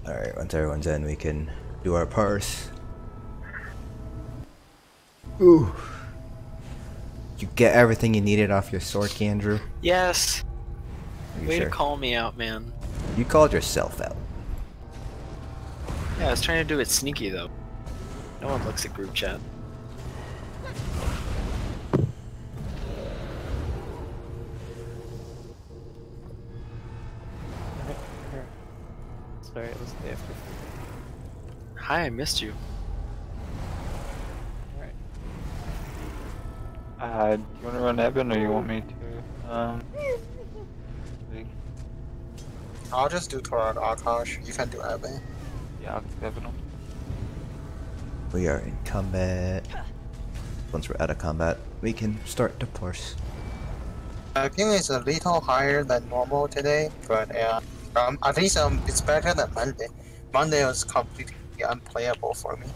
Alright, once everyone's in, we can do our parse. Ooh. You get everything you needed off your sword, Andrew? Yes. Way Sure? to call me out, man. You called yourself out. Yeah, I was trying to do it sneaky though. No one looks at group chat. Sorry, it was the day after. Hi, I missed you. Alright. Do you want to run Eben or you want me to? Like, I'll just do Torag Akash. You can do Abby. yeah, I'll keep Eben on. We are in combat. Once we're out of combat, we can start to parse. I think it's a little higher than normal today, but at least it's better than Monday. Monday was completely unplayable for me.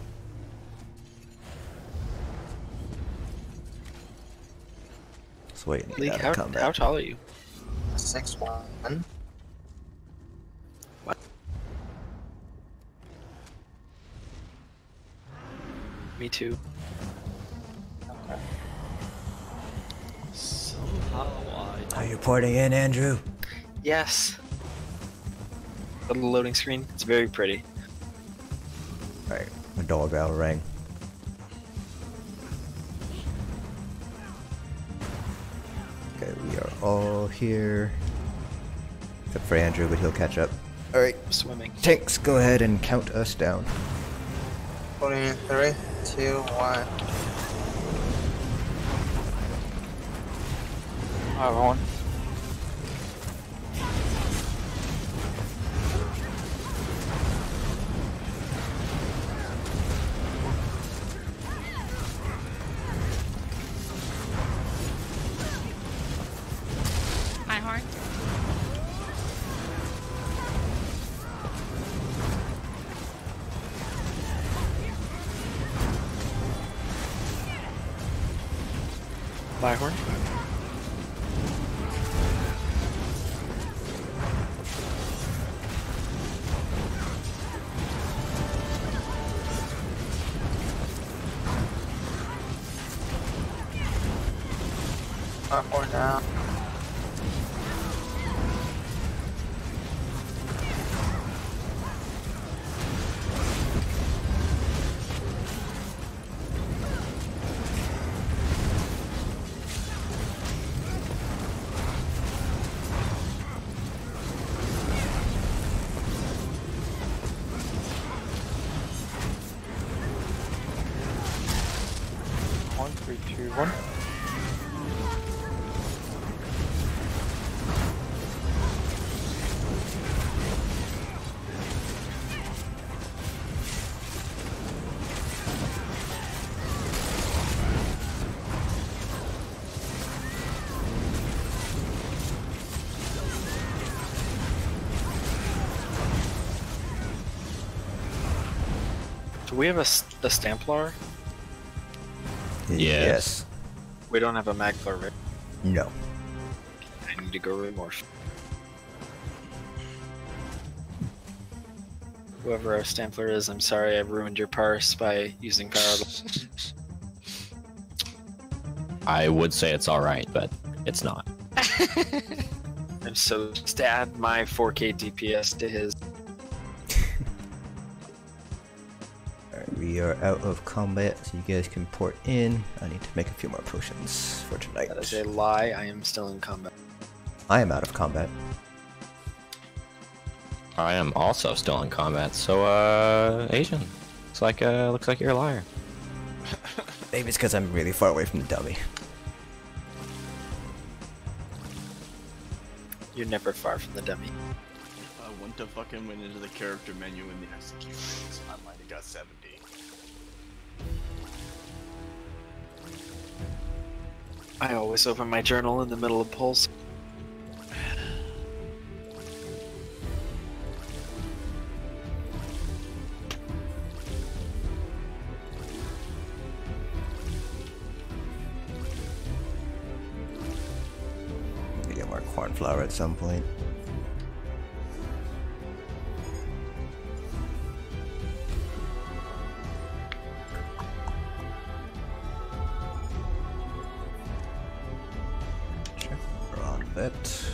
So wait, League, out of combat. how tall are you? 6'1". What? Me too. Okay. Are you porting in, Andrew? Yes. Little loading screen. It's very pretty. Alright, the doorbell rang. Okay, we are all here. Except for Andrew, but he'll catch up. Alright, Swimming. Tanks, go ahead and count us down. Putting in 3, 2, 1. Hi everyone. Hi, Horn. Bye, Horn. Up or down. One, 3, 2, 1. Do we have a Stamplar? Yes. We don't have a Maglar, right? No. I need to go remorph. Whoever our Stampler is, I'm sorry I ruined your parse by using Power. I would say it's alright, but it's not. I'm so just add my 4K DPS to his. Alright, we are out of combat, so you guys can port in. I need to make a few more potions for tonight. That is a lie. I am still in combat. I am out of combat. I am also still in combat, so Asian. Looks like you're a liar. Maybe it's because I'm really far away from the dummy. You're never far from the dummy. If I went to fucking went into the character menu in the executions, I might have got 70. I always open my journal in the middle of pulls. Maybe get more cornflower at some point. combat.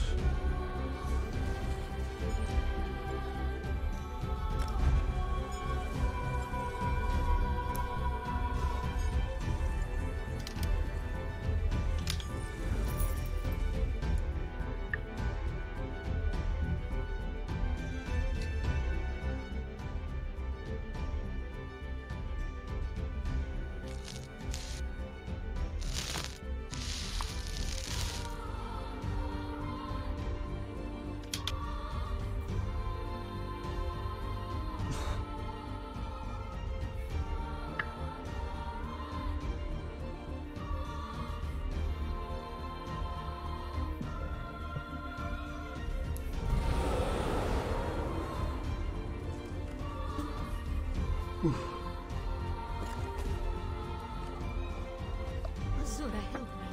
Azura, help me.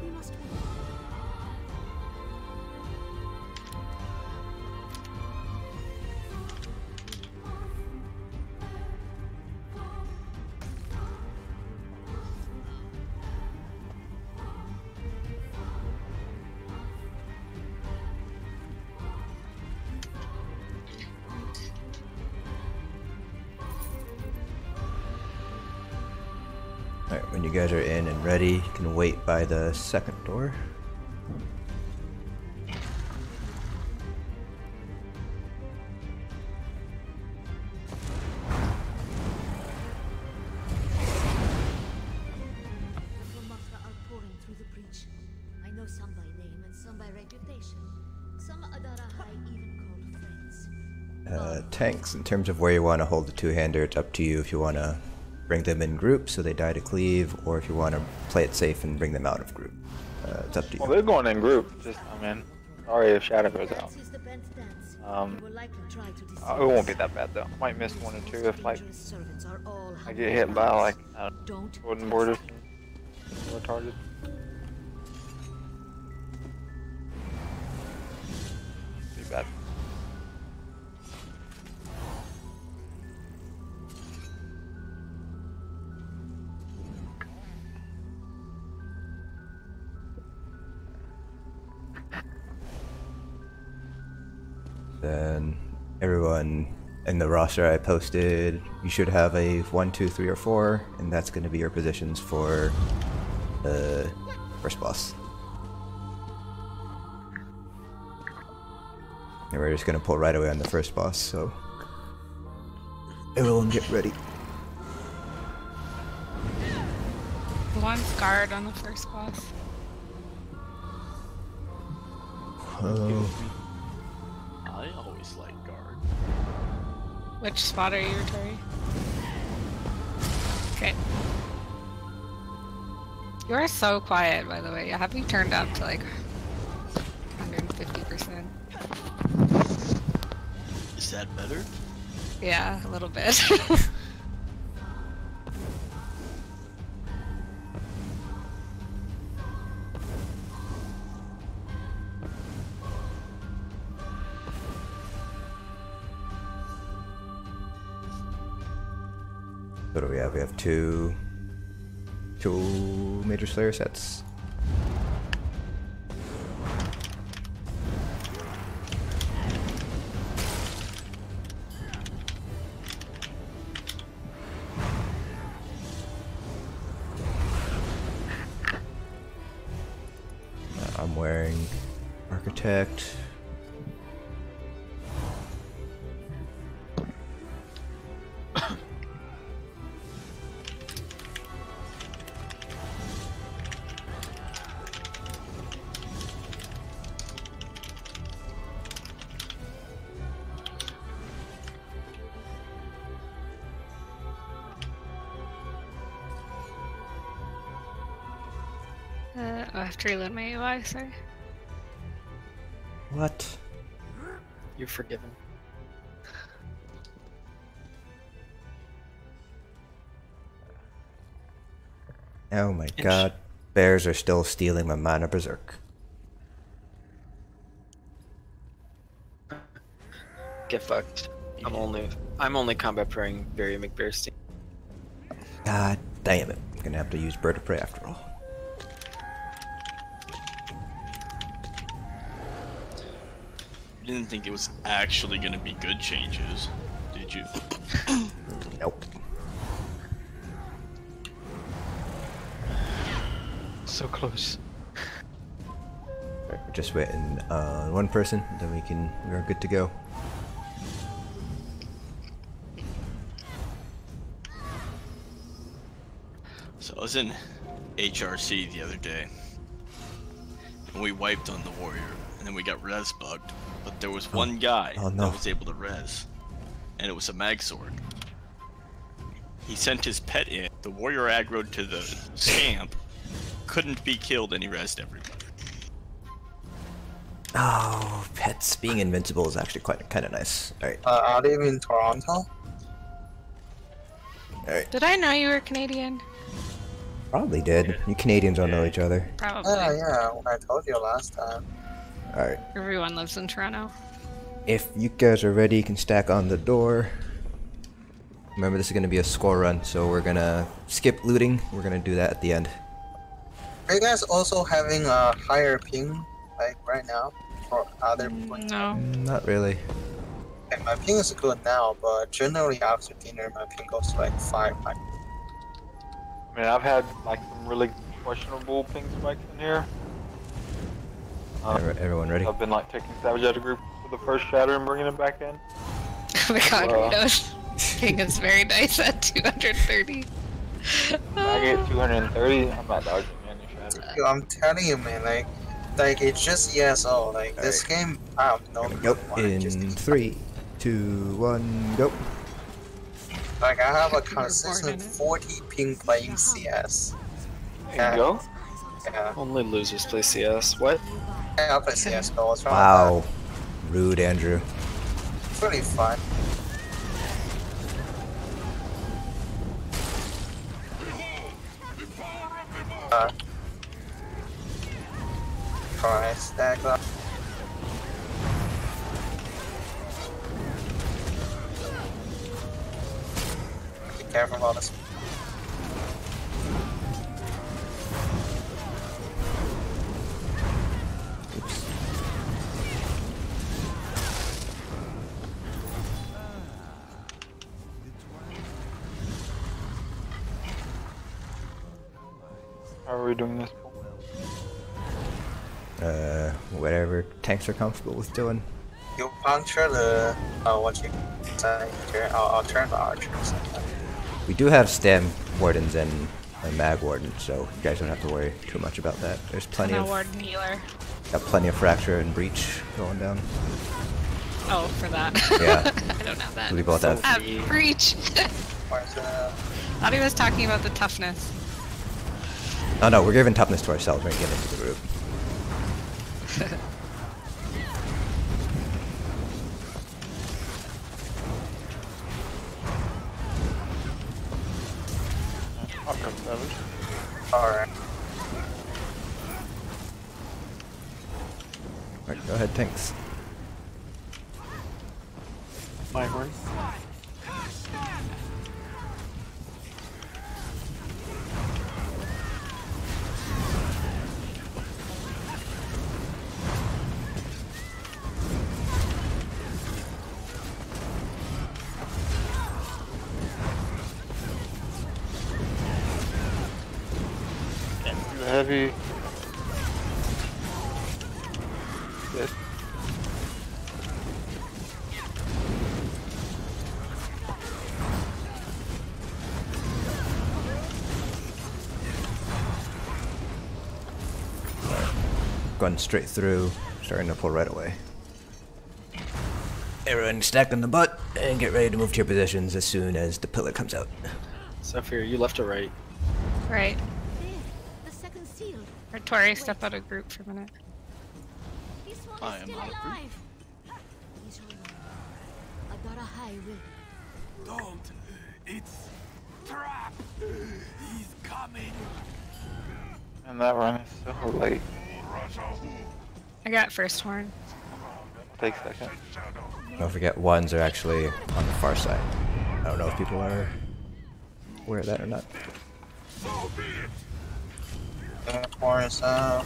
We must. Alright, when you guys are in and ready, you can wait by the second door. The Mafia are pouring through the breach. I know some by name and some by reputation. Some Adara High even called friends. Tanks, in terms of where you want to hold the two-hander, it's up to you if you want to bring them in group so they die to cleave, or if you want to play it safe and bring them out of group. It's up to you. Well, they're going in group. Just, I mean, sorry if Shadow goes out. This is the bent dance. Um, You will likely try to deceive It won't be us. that bad though. Might miss one or two if like Dangerous servants are all I get hit by like Don't wooden borders. Retarded. Be bad. Then everyone in the roster I posted, you should have a 1, 2, 3, or 4, and that's going to be your positions for the first boss. And we're just going to pull right away on the first boss, so everyone get ready. One's guard on the first boss. Oh, I always like guard. Which spot are you, Tori? Okay. You are so quiet, by the way. Have you turned up to like 150%? Is that better? Yeah, a little bit. what do we have? We have two major slayer sets. I'm wearing Architect. I have to reload my UI, sorry. What? You're forgiven. Oh my god. Bears are still stealing my mana berserk. Get fucked. I'm only combat praying Barry McBearstein. God damn it. I'm gonna have to use Bird of Prey after all. You didn't think it was actually gonna be good changes, did you? Nope. So close. Right, we're just waiting on one person, then we're good to go. So I was in HRC the other day, and we wiped on the warrior, and then we got res bugged. But there was one guy that was able to res, and it was a mag sword. He sent his pet in. The warrior aggroed to the scamp, couldn't be killed, and he resed everybody. Oh, pets being invincible is actually kind of nice. All right. I live in Toronto. All right. Did I know you were Canadian? Probably did. You Canadians don't know each other. Probably. Yeah, I told you last time. All right. Everyone lives in Toronto. If you guys are ready, you can stack on the door. Remember, this is going to be a score run, so we're going to skip looting. We're going to do that at the end. Are you guys also having a higher ping, like right now, for other points? No. Not really. Okay, my ping is good now, but generally after dinner, my ping goes to like 500. I mean, I've had like some really questionable ping spikes in here. Everyone ready? I've been like taking Savage out of group for the first shatter and bringing him back in. Oh my god, Rito's ping is very nice at 230. I get 230. I'm not dodging any shatter. Yo, I'm telling you, man, like it's just ESO. Like this game, I don't know. Go why, in just- 3, 2, 1, go. Like I have a consistent 40 ping playing CS. There you go. Yeah, Only losers play CS. What? I play CS:GO. What's wrong Wow. Rude, Andrew. with that? It's pretty fun. Alright, stack up. Be careful about this. How are we doing this? Whatever tanks are comfortable with doing. You puncture the what you say? I'll turn the archers. We do have stem wardens and a mag warden, so you guys don't have to worry too much about that. There's plenty I'm a of warden healer. got plenty of fracture and breach going down. Oh, for that. Yeah. I don't have that. We both have. Breach. Where's the? Thought he was talking about the toughness. Oh no, we're giving toughness to ourselves. We're giving it to the group. Alright. Alright, go ahead, tanks. My horn. Too heavy. Yes. Going straight through, starting to pull right away. Everyone stack on the butt and get ready to move to your positions as soon as the pillar comes out. Zephyr, you left or right? Right. There, the second seal. Or Tori, step out of group for a minute. This one I is am still out of group. alive. He's all right. I got a high will. Don't. It's trap. He's coming. And that run is so late. I got first horn. Take second. Don't forget, ones are actually on the far side. I don't know if people are aware of that or not. Chorus out.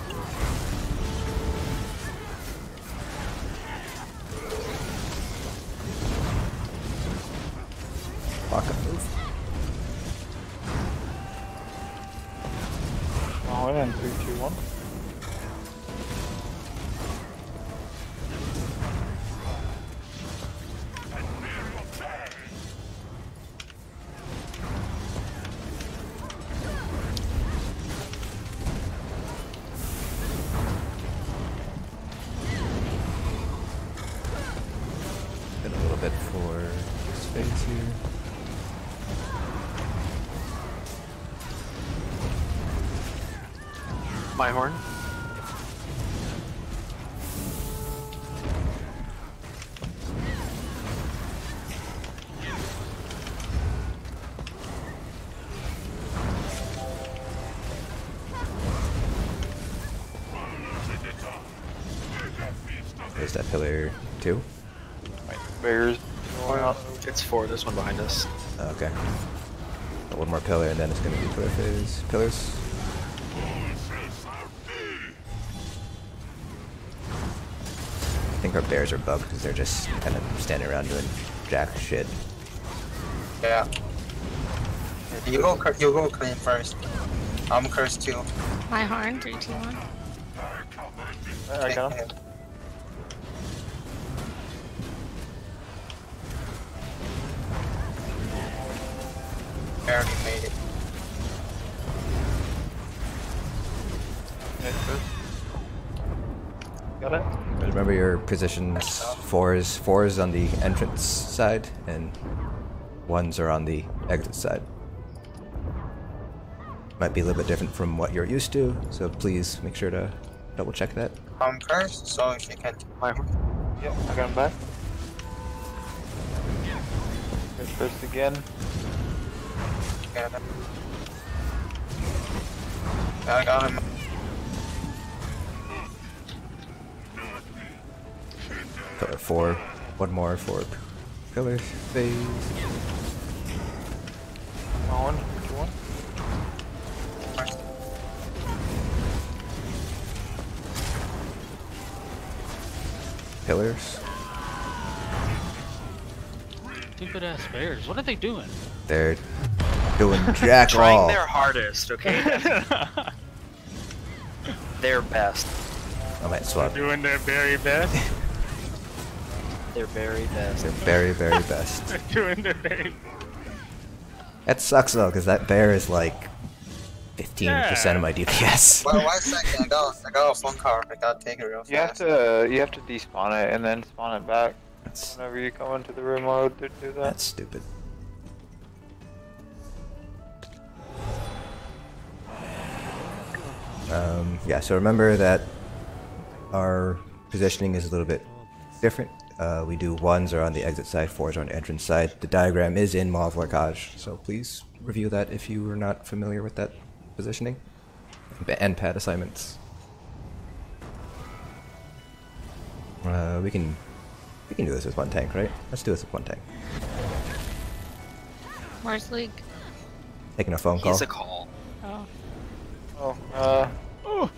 in 3, 2, 1. Been a little bit for space here. My horn. There's that pillar 2. Bears. It's 4. There's one behind us. Okay. One more pillar and then it's gonna be pillar phase. Pillars. I think our bears are bugged because they're just kind of standing around doing jack shit. Yeah. You go clean first. I'm cursed too. My horn, 3, 2, 1. I got him. Barely made it. Got it? Remember your positions. 4 is on the entrance side and 1s are on the exit side. Might be a little bit different from what you're used to, so please make sure to double check that. I'm cursed, so if you can. My horn. Yep, I got him back. Good first again. Get him. I got him. Pillar 4. One more for pillar phase. On, 2, 1. Pillars. Stupid ass bears. What are they doing? They're doing jack Trying all. their hardest, okay? Their best. I might swap. Doing their very best. Their very best. Their very, very best. They're doing their very. That sucks though, because that bear is like 15% of my DPS. Well, 1 second. I got a phone call. I gotta take it real fast. You have to despawn it and then spawn it back. That's, Whenever you come into the room mode to do that. that's stupid. Yeah, so remember that our positioning is a little bit different. We do 1s are on the exit side, 4s are on the entrance side. The diagram is in Maw Vorkage, so please review that if you are not familiar with that positioning. And pad assignments. We can do this with 1 tank, right? Let's do this with 1 tank. Where's League? Taking a phone call. He's a call. Oh. Oh,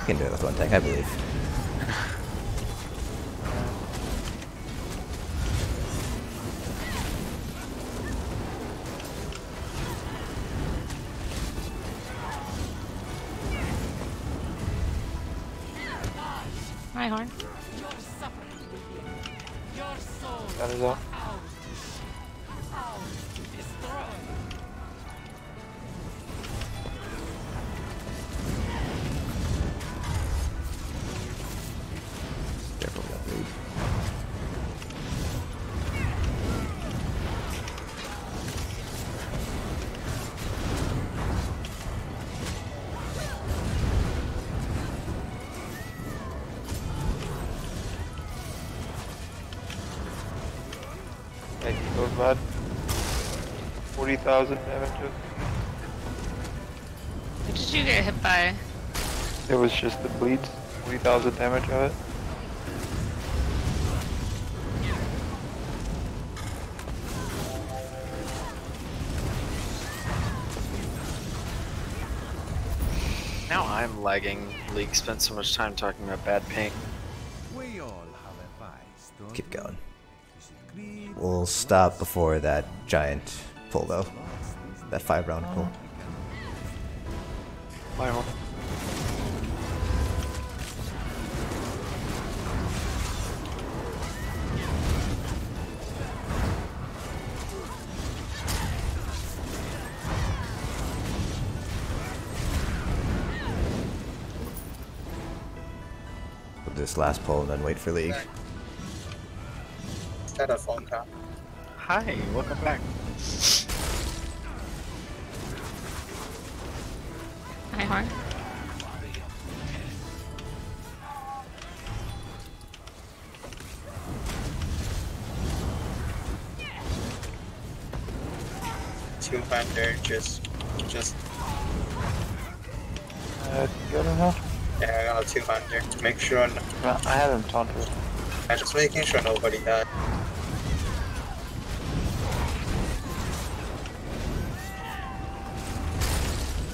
We can do it with 1 tank, I believe. My horn. that is all. Careful with that lead. Yeah, he goes bad. 40,000 damage. What did you get hit by? It was just the bleeds. 40,000 damage of it. Now I'm lagging. League spent so much time talking about bad paint. We all have advice, don't Keep going. we? We'll stop before that giant pull though. That 5-round pull. My home. Put this last pull and then wait for League. Got a phone call. Hi, welcome back. Hi, Horn. $200, just. Good enough? Yeah, I got 200 to make sure. No, I haven't taunted. I'm just making sure nobody died.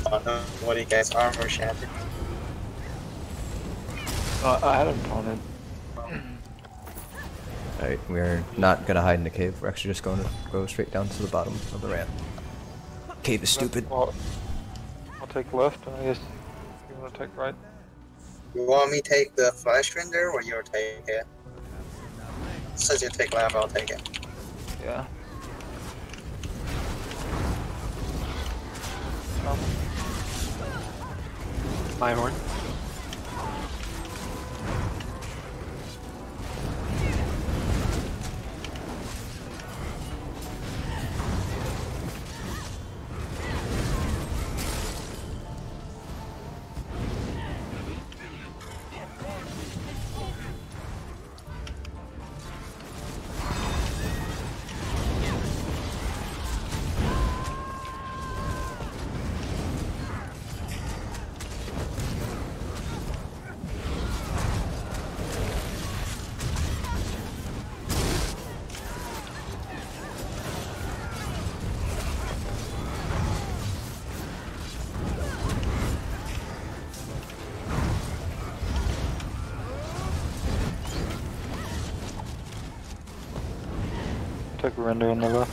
Oh no, nobody gets armor shattered. I haven't taunted. Alright, we're not gonna hide in the cave. We're actually just going to go straight down to the bottom of the ramp. Cave is stupid. Well, I'll take left, and I guess you want to take right. You want me to take the flash render or you'll take it? Since you take left, I'll take it. Yeah. My horn. Take a render on the left.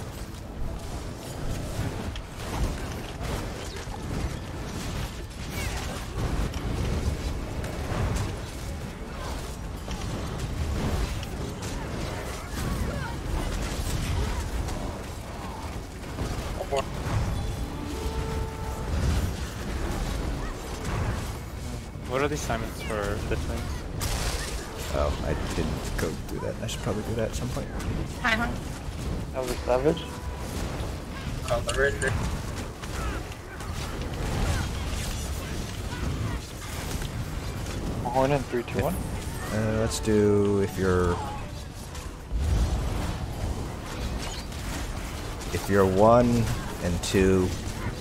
What are the assignments for this thing? Oh, I didn't go do that. I should probably do that at some point. Hi, Horn. That was savage. On the render. Horn in 3, 2, 1. Let's do if you're 1 and 2,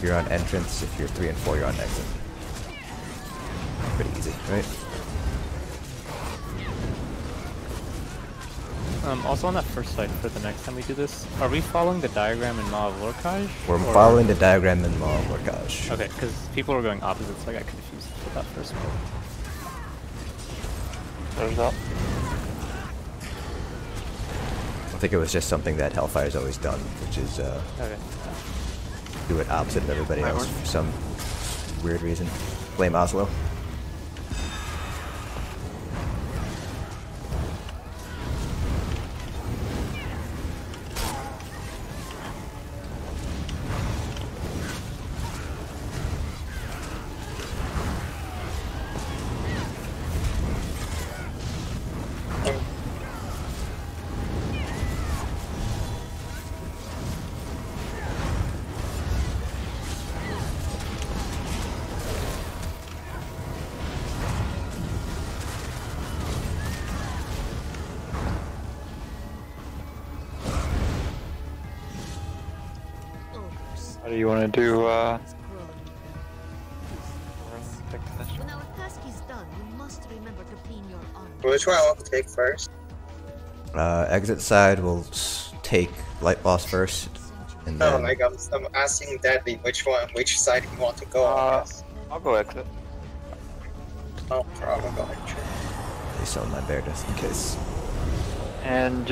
you're on entrance. If you're 3 and 4, you're on exit. Pretty easy, right? Also on that first site for the next time we do this, are we following the diagram in Maw of Lorcage? We're following the diagram in Maw of Lorcage. Okay, because people were going opposite, so I got confused with that first one. There's up. I think it was just something that Hellfire's always done, which is Okay. do it opposite of everybody else for some weird reason. Blame Oslo. What do you want to do? When our task is done, you must remember to clean your armor. Which one I want to take first? Exit side will take Light Boss first, and No, then like I'm asking Deadly which which side you want to go on. I'll go exit. No problem, go ahead. they sell my bear just in case. And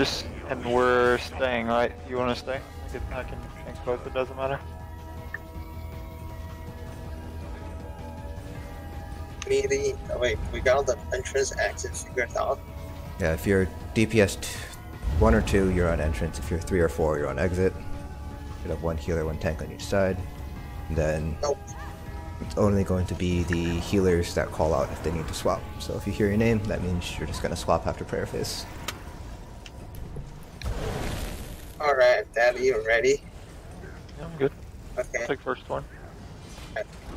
we're staying, right? You want to stay? I can change both, it doesn't matter. melee. Oh, wait, we got the entrance exit figured out. Yeah, if you're DPS 1 or 2, you're on entrance. If you're 3 or 4, you're on exit. You have 1 healer, 1 tank on each side. And then it's only going to be the healers that call out if they need to swap. So if you hear your name, that means you're just going to swap after prayer phase. Alright, Daddy, you ready? Yeah, I'm good. Okay. Take first one.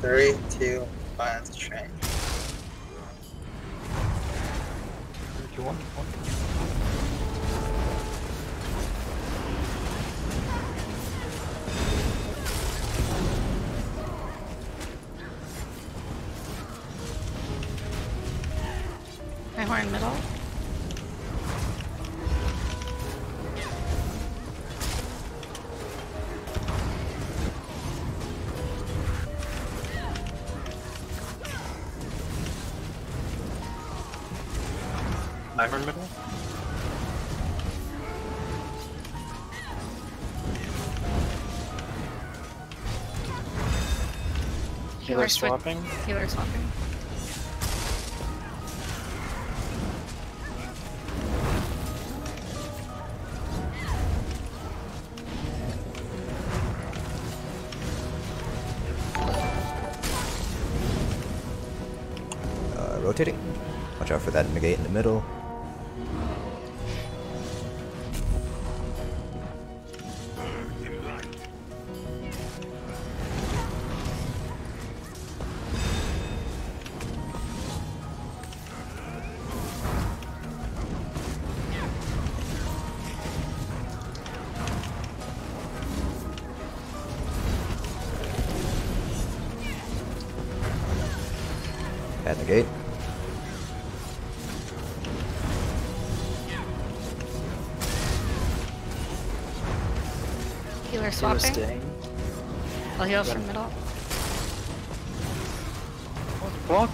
3, 2, 1, change. 3, 2, 1. My horn middle. My horn middle. Healer swapping. Healer swapping. Rotating. Watch out for that negate in the middle. Add negate. Healer swapping. Staying. I'll heal from middle. Block.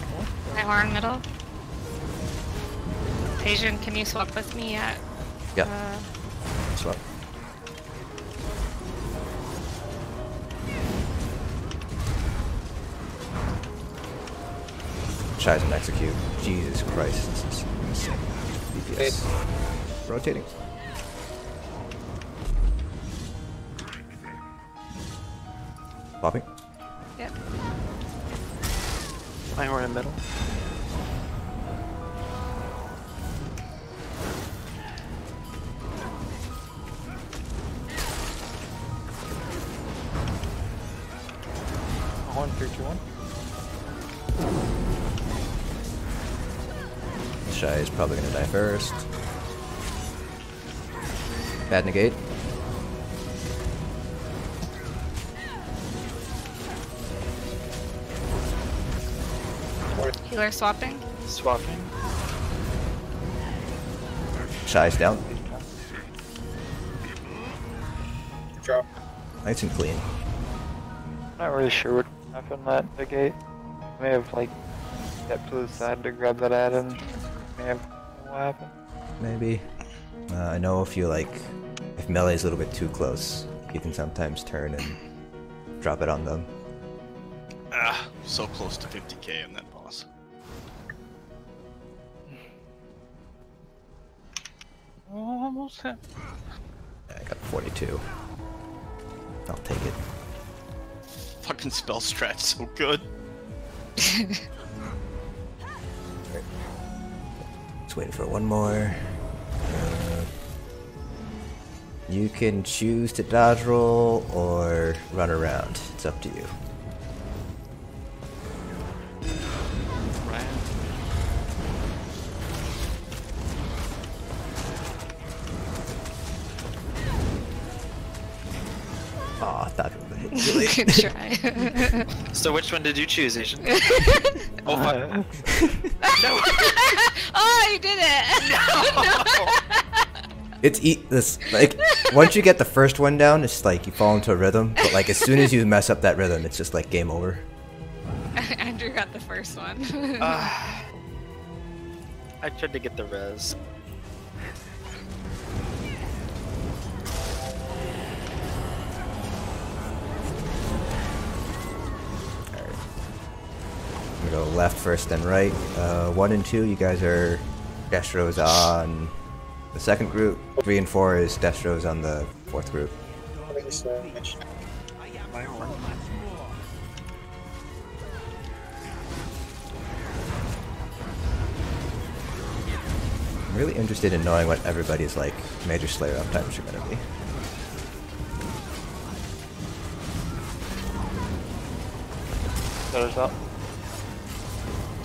My horn middle. Asian, can you swap with me at? Yeah. Swap. Tries and execute. Jesus Christ, this is insane. DPS. Rotating. Popping. Yep. My horn in middle. Horn 3, 2, 1. Shy is probably gonna die first. Bad negate. Healer swapping. Swapping. Shy's down. Drop. Nice and clean. Not really sure what happened at the gate. May have like stepped to the side to grab that add-in. May have what happened. Maybe. I know if melee is a little bit too close, you can sometimes turn and drop it on them. Ah, so close to 50k on that boss. Almost hit. Yeah, I got 42. I'll take it. Fucking spell strat so good. Right. Just waiting for one more. You can choose to dodge roll or run around. It's up to you. Aw, I thought it would hit you late. Good try. So which one did you choose, Asian? Oh my. No. Oh, you did it! No. It's this like once you get the first one down, it's like you fall into a rhythm. But like as soon as you mess up that rhythm, it's just like game over. Andrew got the first one. I tried to get the res. I'm gonna go left first, then right. 1 and 2, you guys are Destros on the second group. 3 and 4 is Destros on the fourth group. I'm really interested in knowing what everybody's like Major Slayer uptimes are gonna be. There's up.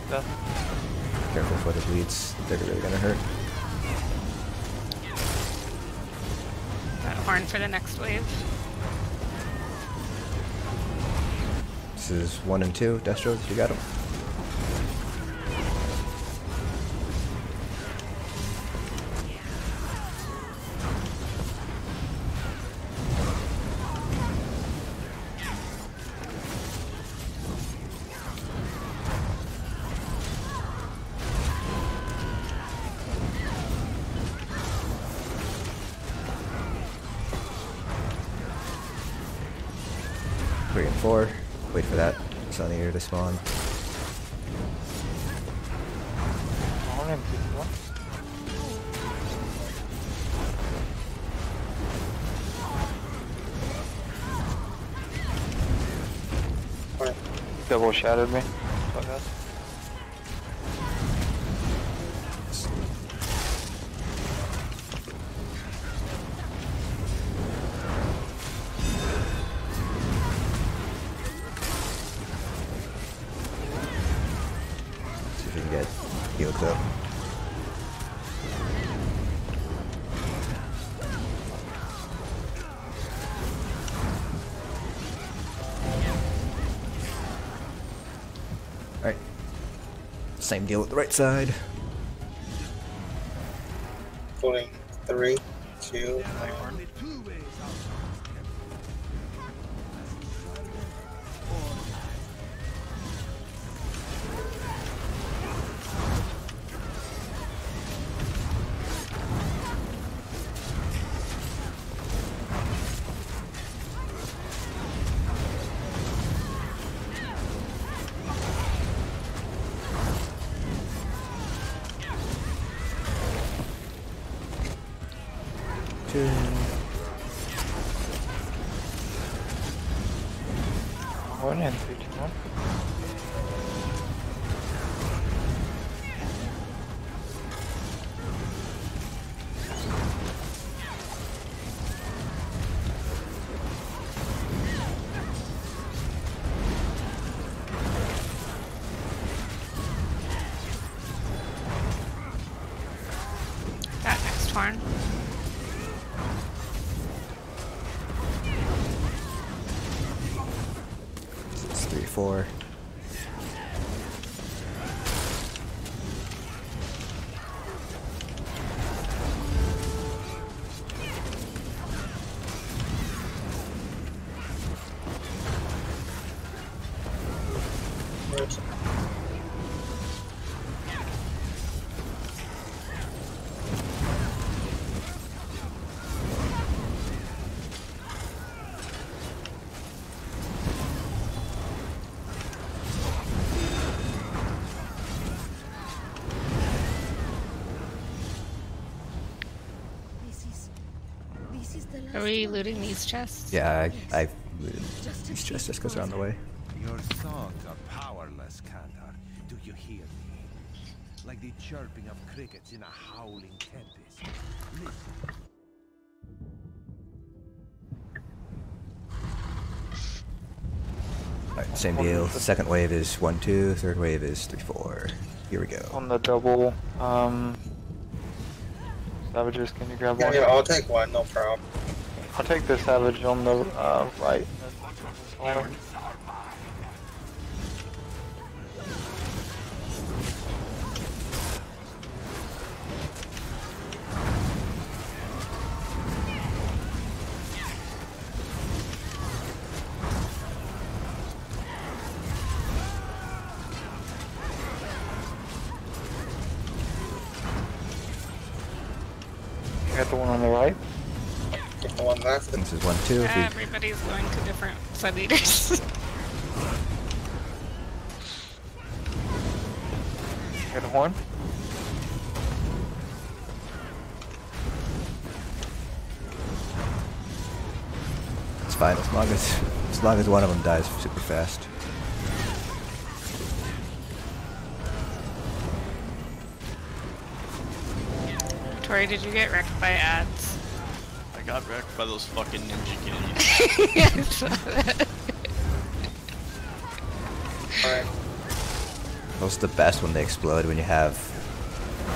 Done. Careful for the bleeds, they're really gonna hurt. Got horn for the next wave. This is 1 and 2, Destros, you got them. Three and 4. Wait for that Sunnier to spawn. Double shattered me. See if we can get healed up. Alright. Same deal with the right side. Pulling 3, 2, One and 3, 2, 1. That next horn. It's 3, 4. This is the last Are we one. looting these chests? Yeah, I looted these chests just because they're on the way. Your songs are powerless, Cantor. Do you hear me? Like the chirping of crickets in a howling tempest. Listen. Alright, same deal. Second wave is 1, 2. Third wave is 3, 4. Here we go. On the double, savages, can you grab one? Yeah, I'll take one, no problem. I'll take the savage on the right. You got the one on the right? Get the one left. This is 1, 2. If we Everybody's going to different sub leaders. Got a horn? It's fine as long as one of them dies super fast. Tori, did you get wrecked by ads? I got wrecked by those fucking ninja guineas. Yeah, I saw that. Alright. Those are the best when they explode, when you have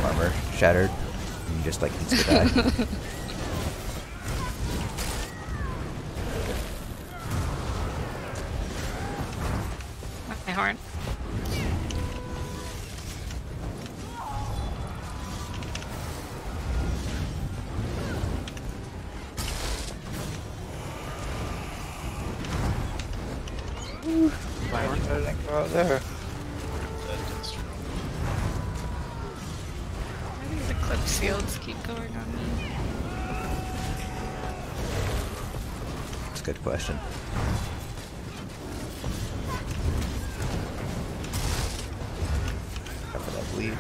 armor shattered and you just like insta die. My horn. My horn didn't go out there. Why do these eclipse fields keep going on me? That's a good question. Cover that bleed.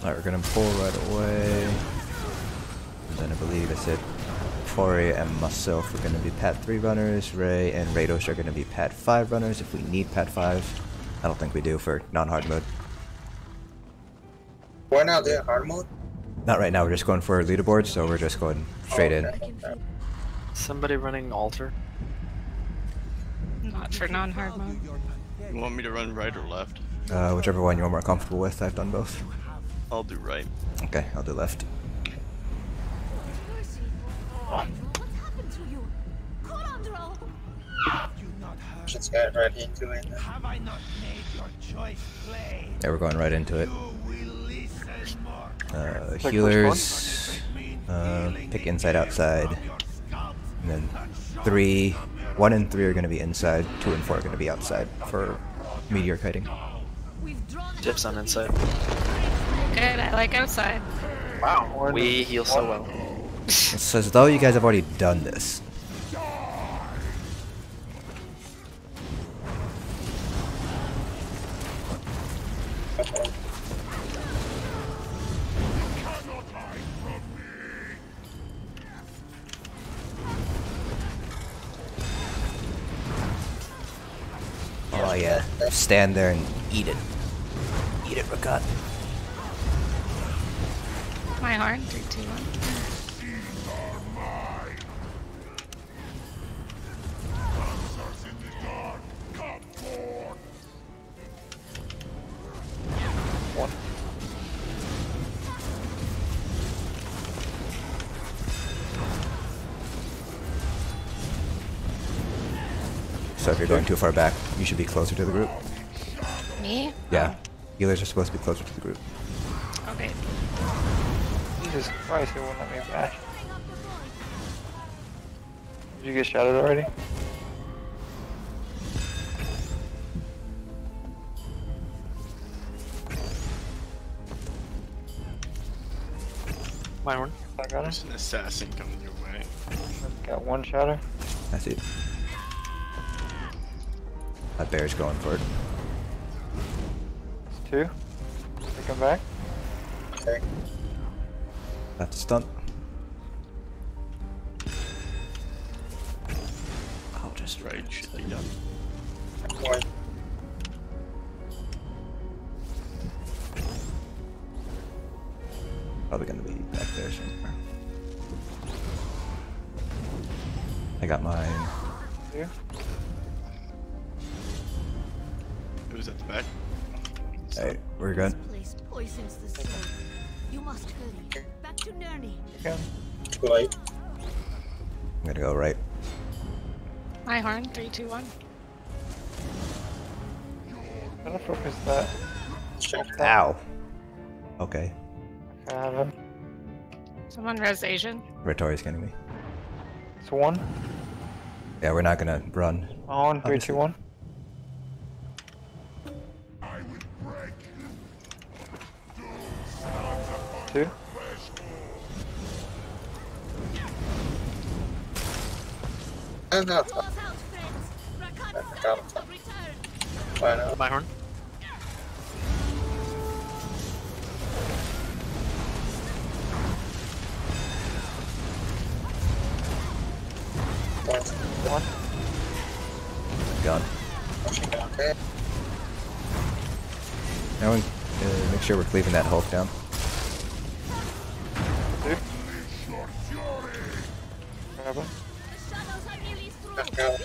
Alright, we're gonna pull right away. And then I believe I said Tori and myself are gonna be Pat 3 runners, Ray and Rados are gonna be Pat 5 runners if we need Pat 5. I don't think we do for non-hard mode. We're not doing hard mode? Not right now, we're just going for leaderboard, so we're just going straight in. Somebody running altar? Not for non-hard mode. You want me to run right or left? Whichever one you're more comfortable with, I've done both. I'll do right. Okay, I'll do left. What's happened to you? Colandro! Just get right into it. Have I not made your choice plain? Yeah, we're going right into it. You will listen more. Healers, pick inside, outside, and then 1 and 3 are going to be inside, 2 and 4 are going to be outside for meteor kiting. Dips on inside. Good, I like outside. Wow, we heal so well. It's as though you guys have already done this. Oh yeah, stand there and eat it. Eat it, Rakat. My horn, 3, 2, 1. So if you're going too far back, you should be closer to the group. Me? Yeah. Healers are supposed to be closer to the group. Okay. Jesus Christ, it won't let me bash. Did you get shouted already? My horn. I got There's it. an assassin coming your way. Got one shatter. That's it. That bear's going for it. It's 2. They come back. Okay. That's a stunt. I'll just Right, should be done. One. probably gonna be back there somewhere. I got mine. Here. Who's at the back? Hey, we're good. This place poisons the soul. You must hurry. Back to Nurney. Again. Right. I'm gonna go right. My horn, 3, 2, 1. Gotta focus that. Ow. Okay. I have him. Someone res Asian. Retori's getting me. It's 1. Yeah, we're not gonna run. On 3, 2, 1. Two. no. Why not? My horn. Gone. Okay. Now make sure we're cleaving that Hulk down. Let's go.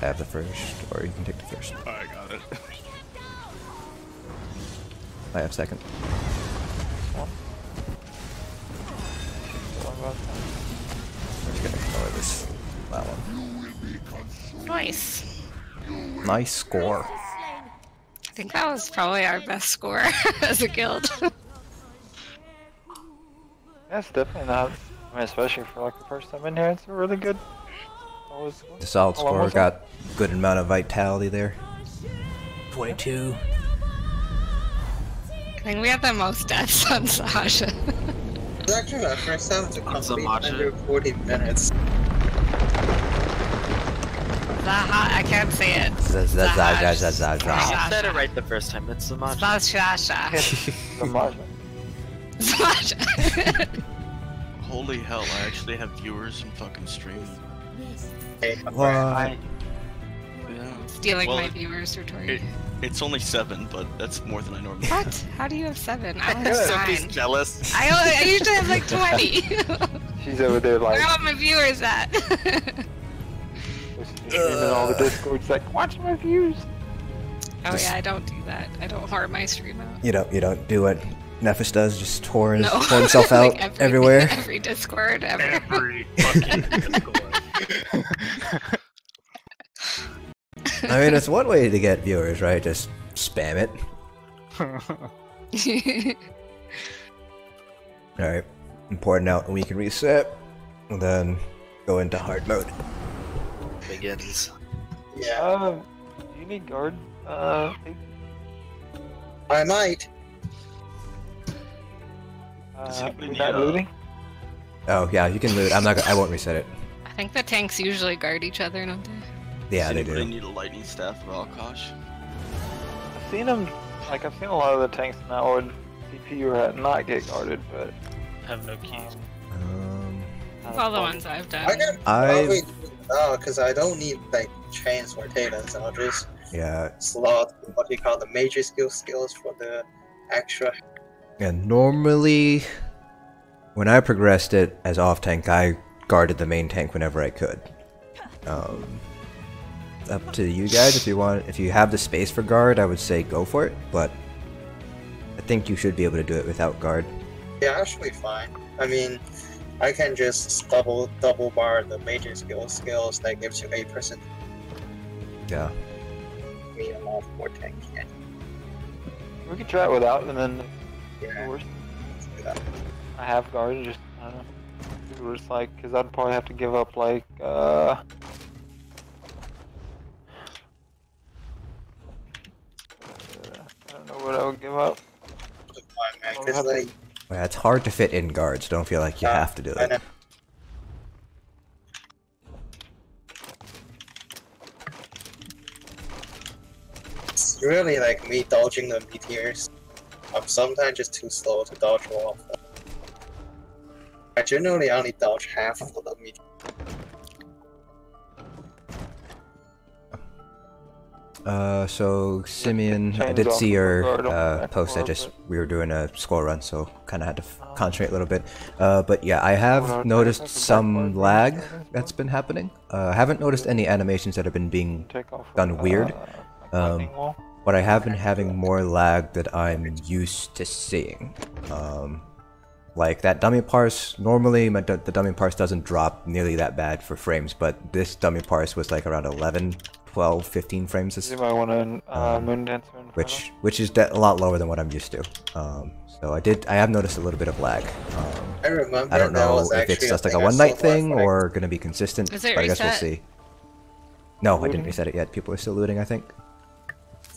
I have the first, or you can take the first. I got it. I have second. We're just gonna ignore this. That one. Nice. Nice score. I think that was probably our best score as a guild. That's definitely not. I mean, especially for like the first time in here, it's a really good. The solid score got good amount of vitality there. 22. I think we had the most deaths on Sasha. It's actually my first time to complete Sasha. under 40 minutes. Zaha, I can't say it. You said it right the first time. It's the match. Sasha. Sasha. Holy hell, I actually have viewers in fucking stream. What? Yeah. Stealing Well, my viewers, Retori. It's only 7, but that's more than I normally have. What? How do you have 7? I only have Sophie's 9. jealous. I usually have like 20. She's over there like. Where are all my viewers at? Streaming all the Discords like, watch my views. Oh yeah, I don't do that. I don't whore my stream out. You don't do what Nephis does, just tore No. himself out Like everywhere. Every Discord ever. Every fucking Discord. I mean, it's one way to get viewers, right? Just spam it. Alright. Important out, and we can reset. And then go into hard mode. Begins. Yeah. Do you need guard? I might. Simply You're need not a- looting? Oh yeah, you can loot. I won't reset it. I think the tanks usually guard each other, don't they? Yeah, Does they anybody do. need a lightning staff at all, Kosh? I've seen them, like I've seen a lot of the tanks now would TP or not get guarded, but Have no keys. All the ones I've done. I can probably do it now because I don't need like chains or taters. I'll just slot what you call the major skills for the extra. Yeah, normally when I progressed it as off tank, I guarded the main tank whenever I could. Up to you guys if you want. If you have the space for guard, I would say go for it. But I think you should be able to do it without guard. Yeah, actually fine. I mean, I can just double bar the major skills that gives you 8%. Yeah. I mean, I'm all for tank. Yeah. we could try it without and then Yeah. worst. Let's do that. I have guard, just I don't know. It was like, cause I'd probably have to give up like I don't know what I would give up. Fine, man. I'll 'Cause, have to- like, Yeah, it's hard to fit in guards. Don't feel like you have to do I it. know. It's really like me dodging the meteors. I'm sometimes just too slow to dodge all of them. I generally only dodge half of the meteors. So Simeon, I did see your post. We were doing a score run, so kind of had to concentrate a little bit. But yeah, I have noticed some lag that's been happening. I haven't noticed any animations that have been being done weird. But I have been having more lag that I'm used to seeing. Like that dummy parse, normally the dummy parse doesn't drop nearly that bad for frames, but this dummy parse was like around 11, 12, 15 frames. You might want to moon dancer in Which is a lot lower than what I'm used to. So I have noticed a little bit of lag. I remember. I don't that know was if it's actually just a like a thing I one night saw last thing night. or gonna be consistent. Is it But I guess we'll reset? see. No, I didn't reset it yet. People are still looting, I think.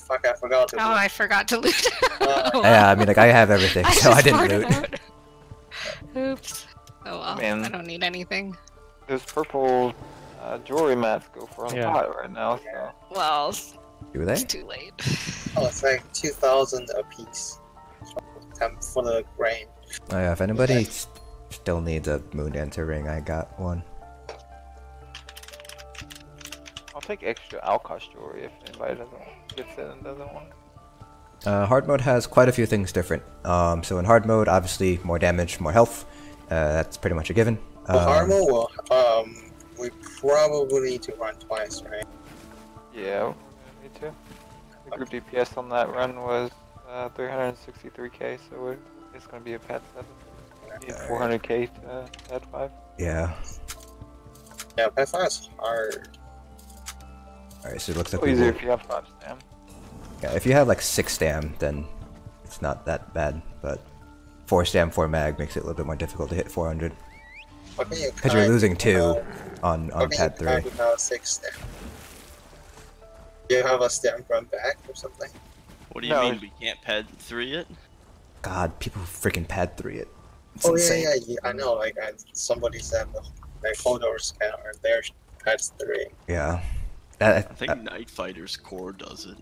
fuck, I forgot to Oh, I forgot to loot. Yeah, I mean, like, I have everything, so I just didn't farted loot. out. Oops. Oh well, Man. I don't need anything. Those purple jewelry mats go for a Yeah. lot right now, so. Well, Do they? it's too late. Oh, it's like 2,000 a piece for the grain. Oh yeah, if anybody still needs a Moon Dancer ring, I got one. I'll take extra Alkosh jewelry if anybody gets it and doesn't want it. Hard mode has quite a few things different. So in hard mode, obviously, more damage, more health. That's pretty much a given. For hard mode, well, we probably need to run twice, right? Yeah, me too. The group DPS on that run was 363k, so it's going to be a pad 7. We need 400k to pad 5. Yeah. Yeah, pad 5 is hard. Alright, so it looks like It's easier if you have 5 stam. Yeah, if you have like 6 stam, then it's not that bad, but 4 stam, 4 mag makes it a little bit more difficult to hit 400. Because you're losing 2 on pad 3. Without 6 stam. Do you have a stam run back or something? What do you mean we can't pad 3 it? God, people freaking pad 3 it. It's Oh insane. yeah, I know. Like somebody said, my photos are there. Pads 3. Yeah. I think Night Fighter's core does it.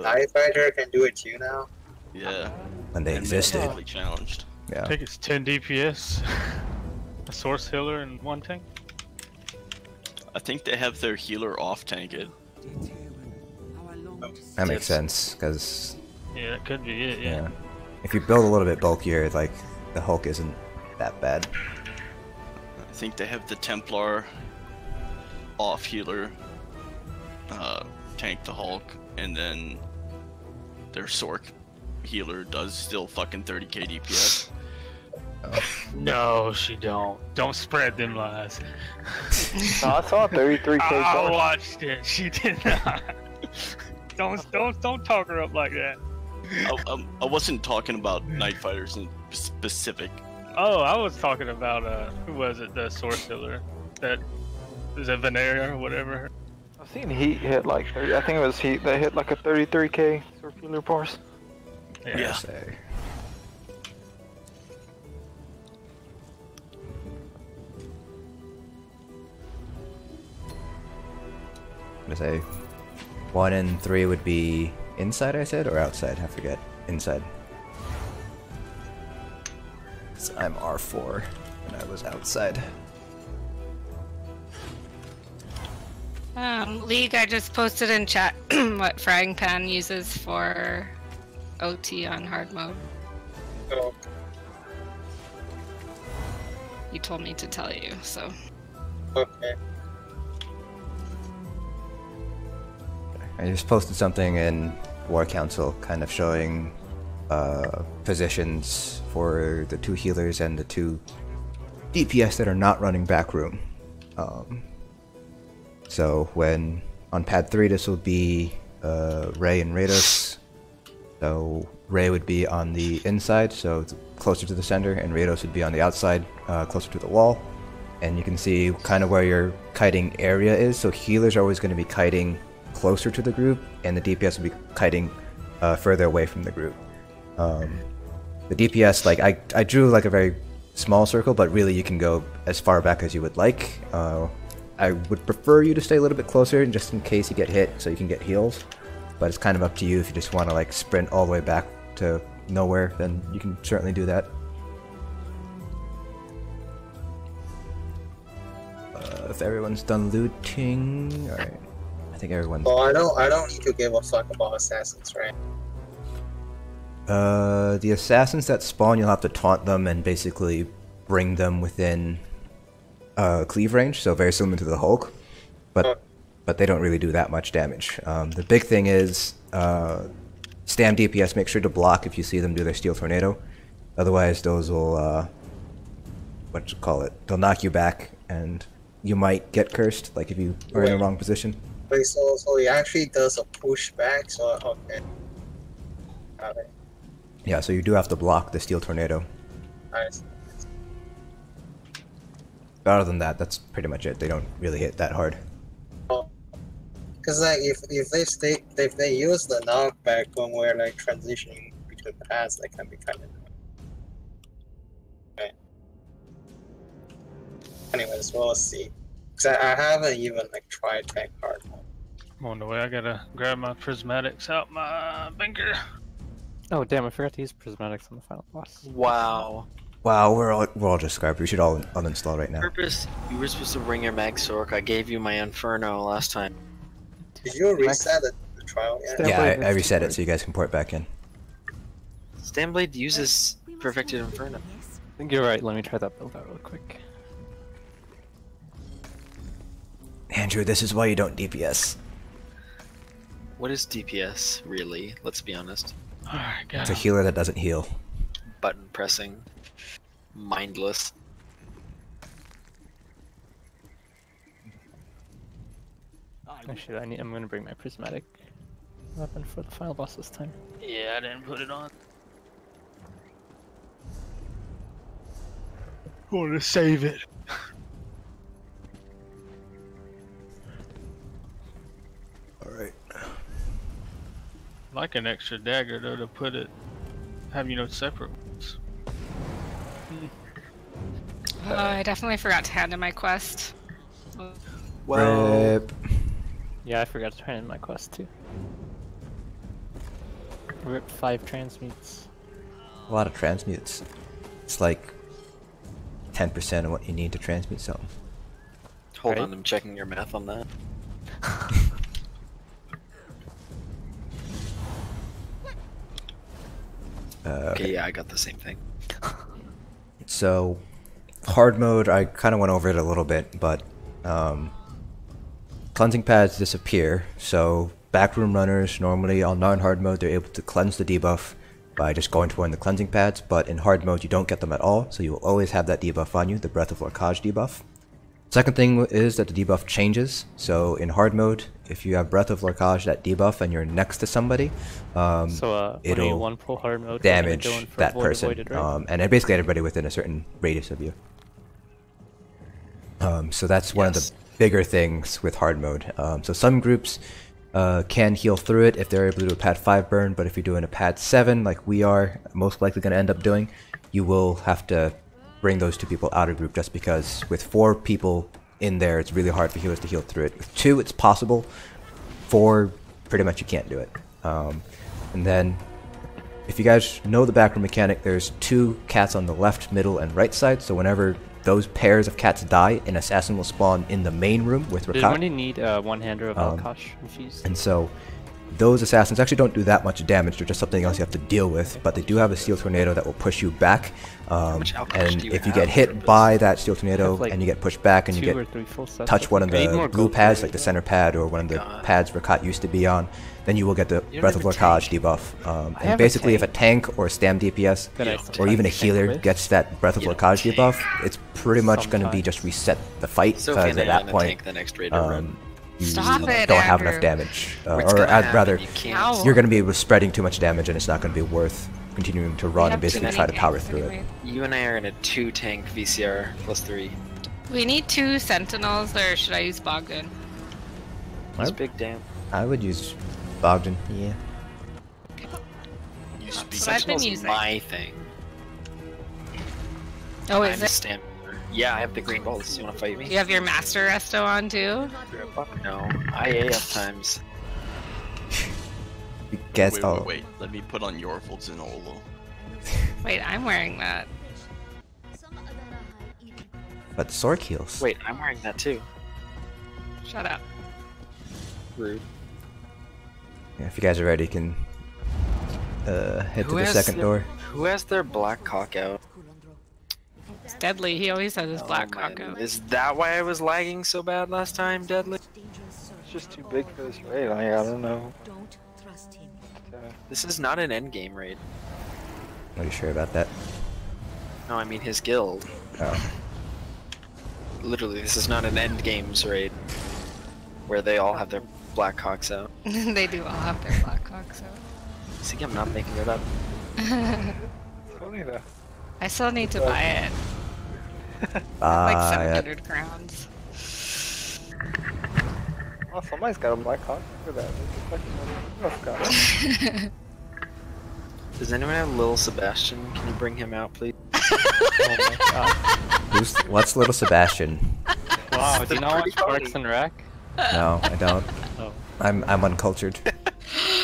Night Fighter can do it too now. Yeah. When they existed. Heavily challenged. Yeah. I think it's 10 DPS, a source healer, and 1 tank. I think they have their healer off tanked. That makes sense, because... Yeah, that could be it, yeah. If you build a little bit bulkier, like, the Hulk isn't that bad. I think they have the Templar off healer tank the Hulk, and then their Sork healer does still fucking 30k DPS. No, she don't. Don't spread them lies. No, I saw 33k. I watched it. She did not. Don't talk her up like that. I wasn't talking about Night Fighters in specific. Oh, I was talking about who was it? The source healer. That is it Veneria or whatever. I've seen Heat hit like 30. I think it was Heat that hit like a 33k circular force. Yeah. I'm gonna say 1 and 3 would be inside, I said, or outside? I forget. Inside. So I'm R4, and I was outside. League, I just posted in chat what frying pan uses for OT on hard mode. Oh. You told me to tell you, so. Okay. I just posted something in War Council kind of showing positions for the 2 healers and the 2 DPS that are not running back room. So when on pad 3 this will be Ray and Rados. So Ray would be on the inside, so it's closer to the center, and Rados would be on the outside, closer to the wall. And you can see kind of where your kiting area is, so healers are always going to be kiting closer to the group, and the DPS will be kiting further away from the group. The DPS, like I drew like a very small circle, but really you can go as far back as you would like. I would prefer you to stay a little bit closer, just in case you get hit, so you can get heals. But it's kind of up to you. If you just want to like sprint all the way back to nowhere, then you can certainly do that. If everyone's done looting, all right. I think everyone's. Well, I don't need to give a fuck about assassins, right? The assassins that spawn, you'll have to taunt them and basically bring them within cleave range, so very similar to the Hulk, but they don't really do that much damage. The big thing is Stam DPS, make sure to block if you see them do their Steel Tornado. Otherwise, those will, they'll knock you back, and you might get cursed, like if you are in the wrong position. Wait, so he actually does a pushback, so okay. Got it. Yeah, so you do have to block the Steel Tornado. Nice. But other than that, that's pretty much it. They don't really hit that hard. Oh. Cause like if they use the knockback when we're like transitioning between paths, that can be kind of. Okay. Anyways, we'll see. Cause I haven't even like tried tank hard mode. I'm on the way. I gotta grab my prismatics out my finger. Oh damn! I forgot to use prismatics on the final boss. Wow. Wow, we're all just scarred. We should all uninstall right now. Purpose. You were supposed to bring your mag sork. I gave you my Inferno last time. Did you reset the trial yet? Yeah, I reset it so you guys can port back in. Stanblade uses Perfected Inferno. I think you're right. Let me try that build out real quick. Andrew, this is why you don't DPS. What is DPS, really? Let's be honest. Alright, It's a healer that doesn't heal. Button pressing. Mindless. Actually, I'm gonna bring my prismatic weapon for the final boss this time. Yeah, I didn't put it on. I want to save it. Alright. Like an extra dagger though to put it, have separate ones. I definitely forgot to hand in my quest. Well, yeah, I forgot to turn in my quest too. Rip 5 transmutes. A lot of transmutes. It's like 10% of what you need to transmute something. Hold on, I'm checking your math on that. Okay, yeah, I got the same thing. So, hard mode, I kind of went over it a little bit, but cleansing pads disappear. So, backroom runners, normally on non-hard mode, they're able to cleanse the debuff by just going to one of the cleansing pads, but in hard mode, you don't get them at all, so you will always have that debuff on you, the Breath of Lorcage debuff. Second thing is that the debuff changes. So in hard mode, if you have Breath of Lorcage, that debuff, and you're next to somebody, it'll one pull hard mode damage that person, avoided, right? and basically everybody within a certain radius of you. So that's one of the bigger things with hard mode. So some groups can heal through it if they're able to do a pad 5 burn, but if you're doing a pad 7 like we are most likely going to end up doing, you will have to bring those 2 people out of group, just because with 4 people in there it's really hard for healers to heal through it. With 2 it's possible, 4 pretty much you can't do it. And then if you guys know the backroom mechanic, there's 2 cats on the left, middle, and right side, so whenever those pairs of cats die, an assassin will spawn in the main room with Rakat. Did only need one-hander of Alkash infused. And so those assassins actually don't do that much damage, they're just something else you have to deal with, but they do have a steel tornado that will push you back. And if you get hit by that steel tornado and you get pushed back and you get touch one of the blue pads, like the center pad or one of the pads Rakat used to be on, then you will get the Breath of Lorcage debuff. And basically if a tank or a stam DPS or even a healer gets that Breath of Lorcage debuff, it's pretty much going to be just reset the fight, because at that point you don't have enough damage, or rather, you're going to be spreading too much damage and it's not going to be worth continuing to run and basically try to power through it. You and I are in a 2-tank VCR +3. We need 2 sentinels, or should I use Bogdan? It's big damn. I would use Bogdan, yeah. Sentinel's my thing. Oh, is it? Yeah, I have the green balls. You wanna fight me? You have your Master Resto on too? Fuck no. I AF times. Wait. Let me put on Yorfel's and Olo. Wait, I'm wearing that. But Sork heals. Wait, I'm wearing that too. Shut up. Rude. Yeah, if you guys are ready, you can head to the second door. Who has their black cock out? It's Deadly, he always has his black cock out. Is that why I was lagging so bad last time, Deadly? It's just too big for this raid. I don't know. This is not an endgame raid. Are you sure about that? No, I mean his guild. Oh. Literally, this is not an endgames raid where they all have their black cocks out. They do all have their black cocks out. See, I'm not making it up. Funny though. I still need to buy it. Like 700 crowns. Oh, somebody's got a black hawk. Look at that. Who else got it? Does anyone have Little Sebastian? Can you bring him out, please? Oh my god. What's Little Sebastian? Wow, do you not watch Parks and Rec? No, I don't. Oh. I'm uncultured.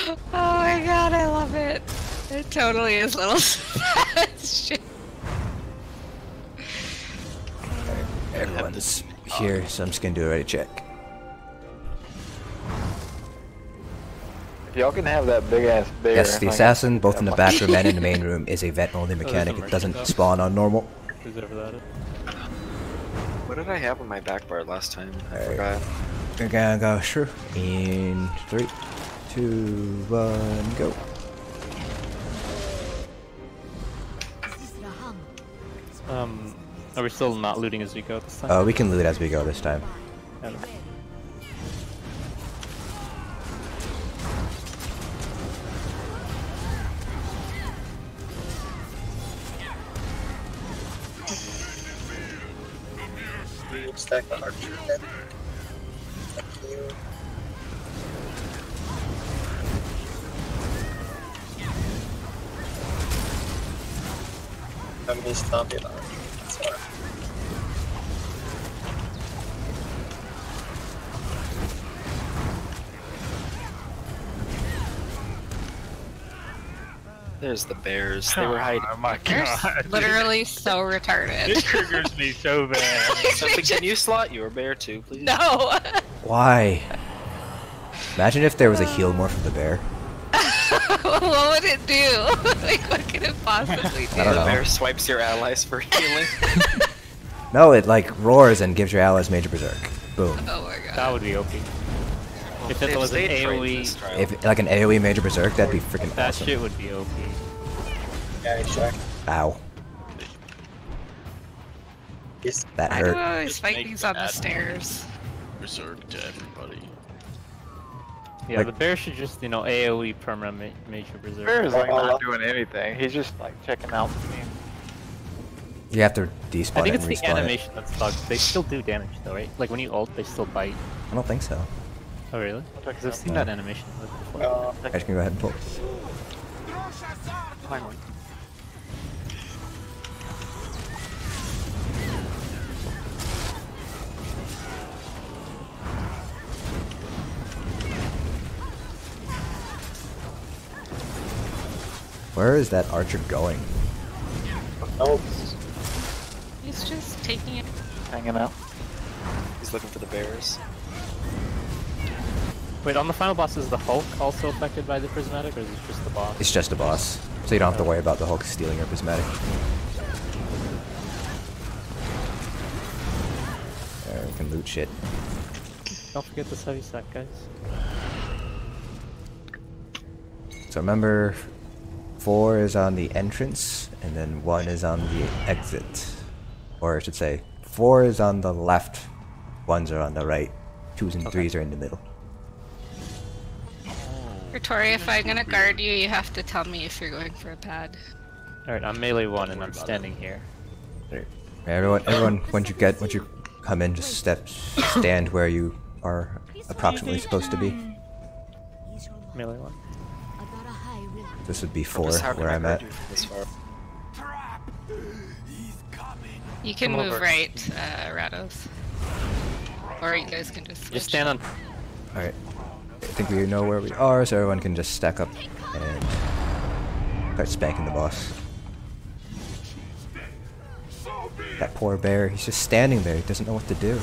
Oh my god, I love it. It totally is Little Sebastian. Everyone's here, so I'm just gonna do a ready check. If y'all can have that big ass bear. Yes, the assassin, both in the back room and in the main room, is a vent-only mechanic. It doesn't spawn on normal. Who's over that? What did I have on my back bar last time? I forgot. We're gonna go sure. In 3, 2, 1, go. Are we still not looting as we go this time? We can loot as we go this time. Yeah. Stack the archer then. Thank you. I mean, stop it. Sorry. There's the bears. They were hiding. Oh my god. Literally so retarded. It triggers me so bad. Sophie, can you slot your bear too, please? No. Why? Imagine if there was a heal morph of the bear. What would it do? Like, what could it possibly do? I don't know. The bear swipes your allies for healing. No, it like roars and gives your allies major berserk. Boom. Oh my god. That would be OP. If it was an AoE, If like an AoE major berserk, that'd be freaking that awesome. shit would be OP. Yeah, check. Ow. Yes. That Why do hurt. I always fight these on the stairs? Berserk to everybody. Yeah, Like- the bear should just, AoE permanent major berserk. Bear is like not doing anything. He's just like checking out the team. You have to despawn I think it it's and the respawn it. animation that's bugged. They still do damage though, right? Like when you ult, they still bite. I don't think so. Oh really? Because I've seen No. that animation before. I just can go ahead and pull. Finally. Where is that archer going? Oh, He's just taking it. Hanging out. He's looking for the bears. Wait, on the final boss, is the Hulk also affected by the prismatic, or is it just the boss? It's just a boss, so you don't have to worry about the Hulk stealing your prismatic. There, we can loot shit. Don't forget this heavy stack, guys. So remember, 4 is on the entrance, and then 1 is on the exit. Or I should say, 4 is on the left, 1s are on the right, 2s and 3s are in the middle. Victoria, if I'm gonna guard you, you have to tell me if you're going for a pad. Alright, I'm melee 1 and I'm standing here. Right. Everyone, once you come in, just stand where you are approximately supposed to be. Melee 1. This would be 4, Just how can where I I'm guard at. you from this far? You can Come move over. right, Rados. Or you guys can just switch. Just stand on. Alright. I think we know where we are, so everyone can just stack up and start spanking the boss. That poor bear, he's just standing there, he doesn't know what to do.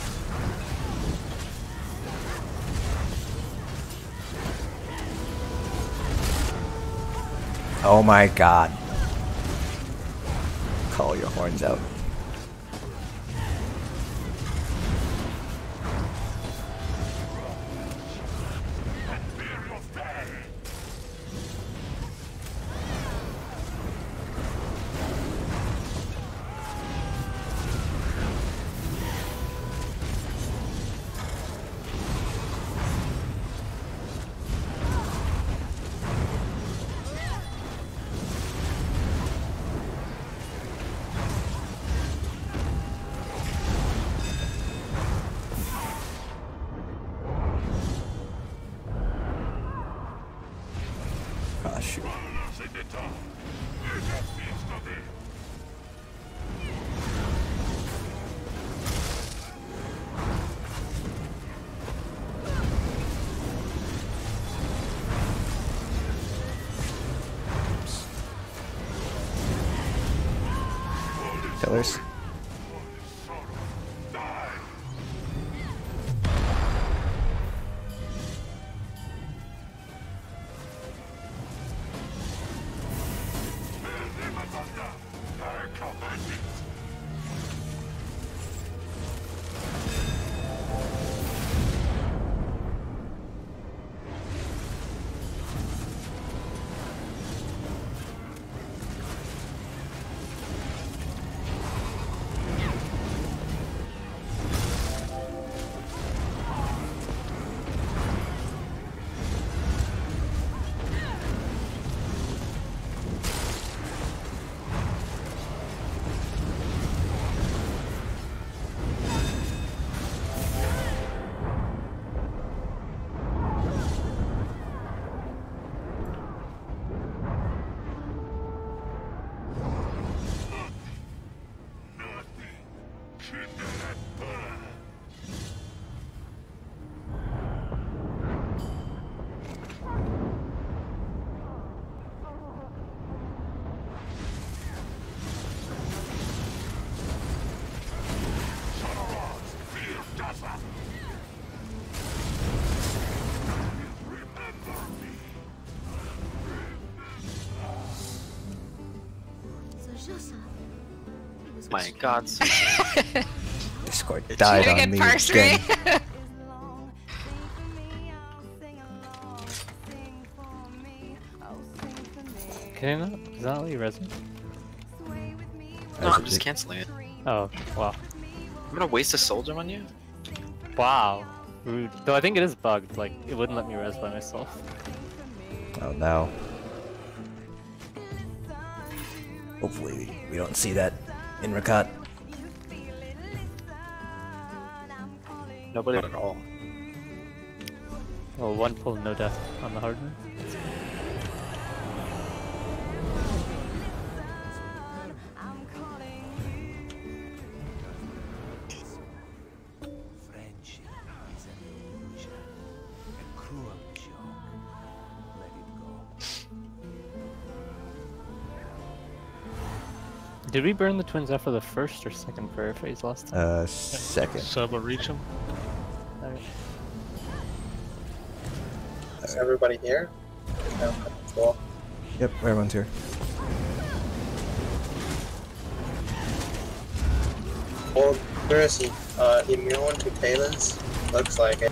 Oh my god. Call your horns out. killers. My God. Discord died on me again. Can I not? Is that let you res me? No, I'm just canceling it. Oh, wow. I'm gonna waste a soldier on you? Wow. Rude. Though I think it is bugged, like, it wouldn't let me res by myself. Oh no. Hopefully we don't see that in Rakat. Nobody at all. Well, one pull, no death on the hard one. Did we burn the twins after the first or second prayer phase last time? Second. Sub will reach him. Alright. Is everybody here? Yeah, cool. Yep, everyone's here. Well, where is he? Immune to Talons? Looks like it.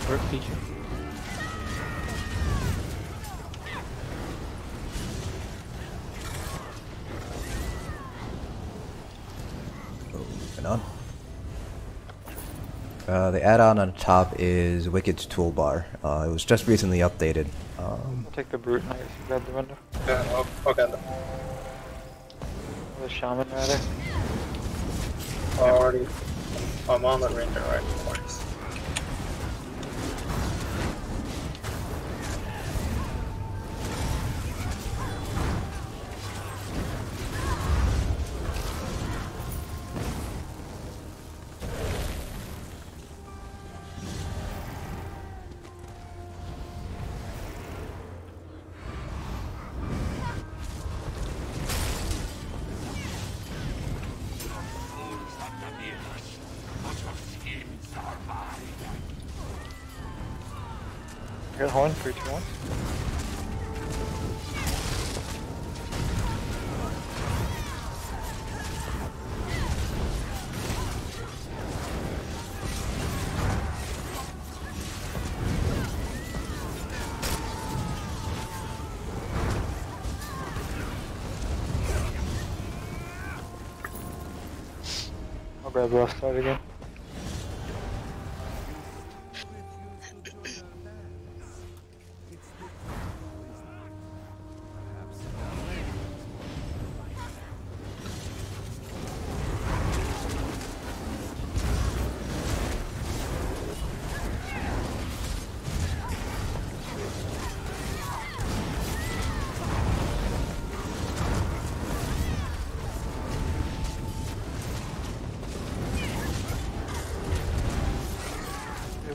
Work feature. Moving on. The add-on on top is Wicked's Toolbar. It was just recently updated. I'll take the brute knight, grab the window. Yeah, okay. The shaman rather. Already. I'm on the ranger right before this. Here, horn, 3, 2, 1. I'll grab the left side again.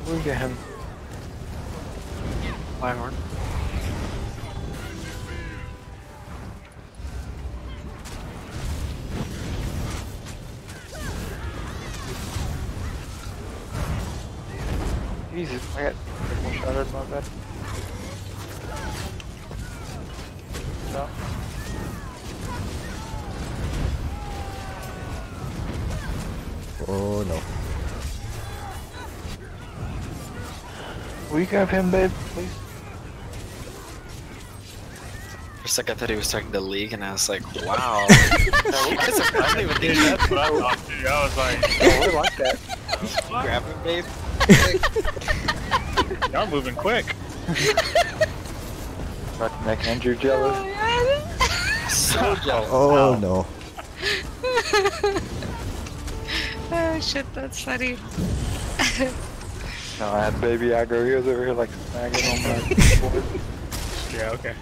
We'll get him. Firehorn. Jesus, I got triple shattered, my bad. No. Oh no. Will you grab him, babe, please? For a second, I thought he was talking to League, and I was like, wow. You guys are friendly with each other. That's what I thought too. I was like, Oh, we like that. Grab him, babe. y'all moving quick. About to make Andrew jealous. So jealous. Oh no. Oh shit, that's funny. No, I had baby aggro. He was over here like snagging on my board. Yeah, okay.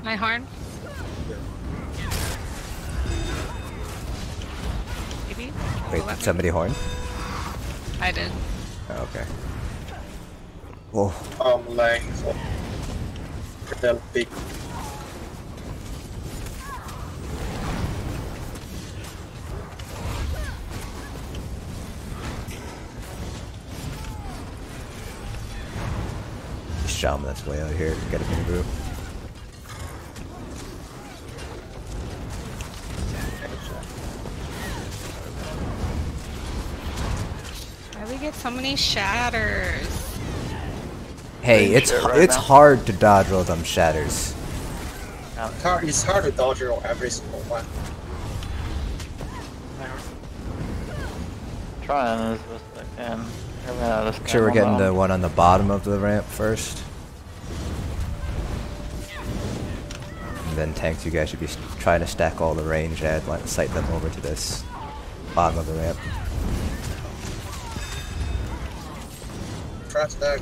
My horn? Maybe? Wait, did somebody horn? I did. Oh, okay. Whoa. Like so the big Shaman that's way out here. Get him in the group. Why we get so many shatters? Hey, it's hard to dodge all them shatters. it's hard to dodge roll every single one. Trying as best I can. Make sure we're getting the one on the bottom of the ramp first. And then tanks, you guys should be trying to stack all the range and line of sight them over to this bottom of the ramp. Try stack.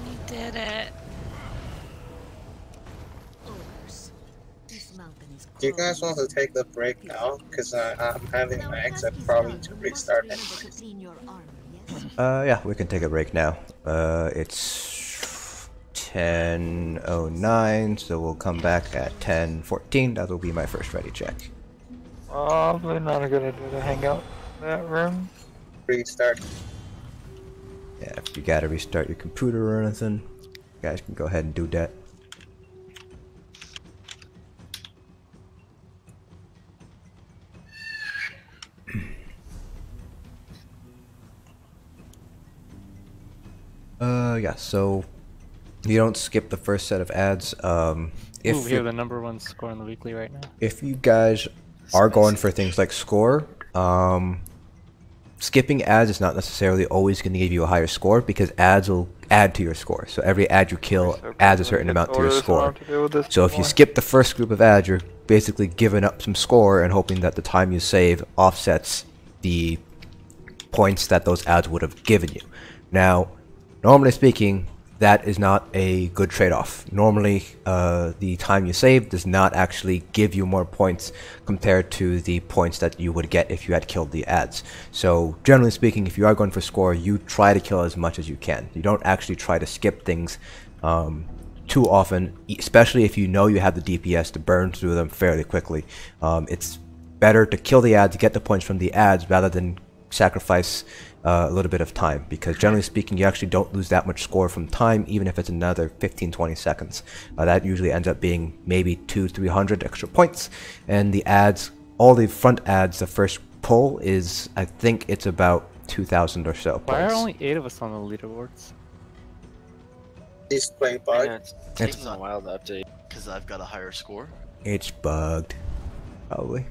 We did it. Do you guys want to take the break now? Because I'm having my exit probably to restart anyways. Yeah, we can take a break now. It's 10:09, so we'll come back at 10:14. That'll be my first ready check. Probably not a good idea to hang out in that room. Restart. Yeah, if you gotta restart your computer or anything, you guys can go ahead and do that. Yeah, so you don't skip the first set of ads. If we have the number one score on the weekly right now. If you guys are going for things like score, skipping ads is not necessarily always going to give you a higher score because ads will add to your score. So every ad you kill adds a certain amount to your score. So if you skip the first group of ads, you're basically giving up some score and hoping that the time you save offsets the points that those ads would have given you. Now, normally speaking, that is not a good trade-off. Normally, the time you save does not actually give you more points compared to the points that you would get if you had killed the ads. So, generally speaking, if you are going for score, you try to kill as much as you can. You don't actually try to skip things too often, especially if you know you have the DPS to burn through them fairly quickly. It's better to kill the ads, get the points from the ads, rather than sacrifice a little bit of time, because generally speaking you actually don't lose that much score from time, even if it's another 15-20 seconds. That usually ends up being maybe 200-300 extra points, and the ads, all the front ads, the first pull is, I think it's about 2,000 or so points. Why are only 8 of us on the leaderboards? He's playing bug. Yeah, it's taking a while to update. Because I've got a higher score. It's bugged, probably.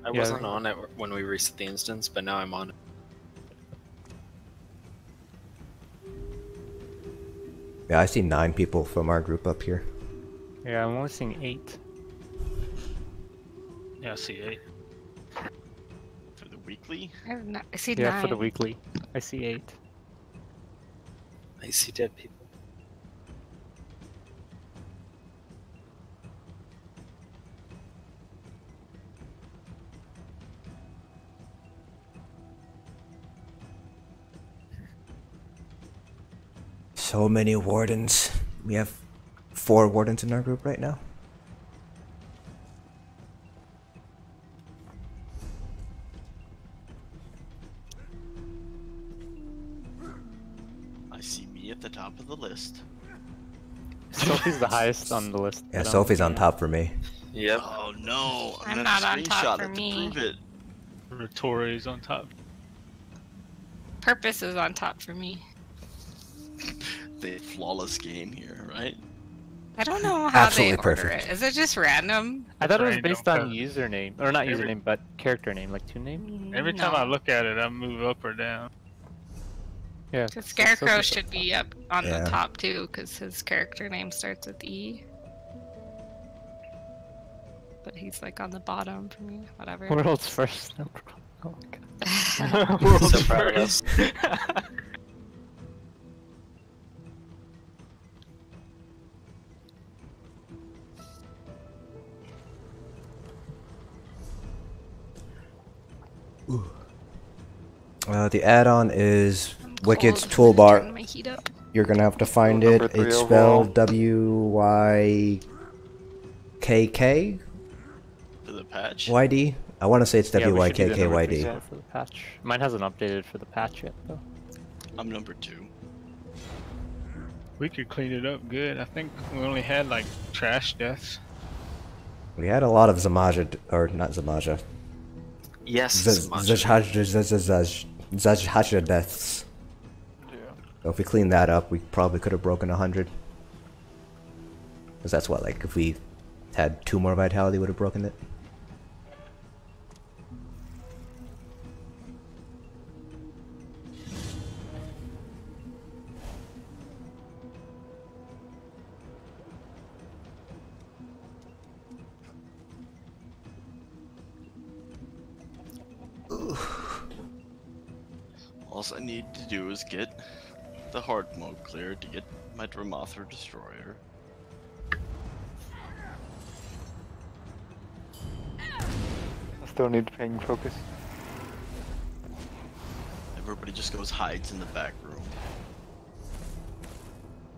I Yeah. wasn't on it when we reset the instance, but now I'm on it. Yeah, I see 9 people from our group up here. Yeah, I'm only seeing 8. Yeah, I see 8. For the weekly? I see Yeah, 9. for the weekly. I see 8. I see dead people. So many wardens. We have 4 wardens in our group right now. I see me at the top of the list. Sophie's the highest on the list. Yeah, but, Sophie's on top for me. Yep. Oh no! I'm gonna not have on to top screenshot for it to me. prove it. Tori's on top. Purpose is on top for me. The flawless game here, right? I don't know how Absolutely they order perfect. it. Is it just random? I thought it was Random based on code. username, or not Every- username, but character name, like 2 name. Every time I look at it, I move up or down. Yeah. The so Scarecrow Sophie's should be up on Yeah. the top too, because his character name starts with E. But he's like on the bottom for me. Whatever. World's first. No problem. Oh my god. I'm so proud of us. The add-on is I'm Wicked's cold. I'm gonna toolbar. turn my heat up. You're gonna have to find Number it. 3 It's overall. spelled WYKK For the patch. YD. I want to say it's Yeah, we should do the number 3 WYKKYD. spot for the patch. Mine hasn't updated for the patch yet, though. I'm number 2. We could clean it up good. I think we only had like trash deaths. We had a lot of Zamaja, or not Zamaja. Yes. Zajhaja deaths. Yeah. So if we clean that up, we probably could have broken 100. Because that's what, like, if we had 2 more vitality, would have broken it. All I need to do is get the hard mode cleared to get my Dramothra Destroyer. I still need ping focus. Everybody just goes hides in the back room.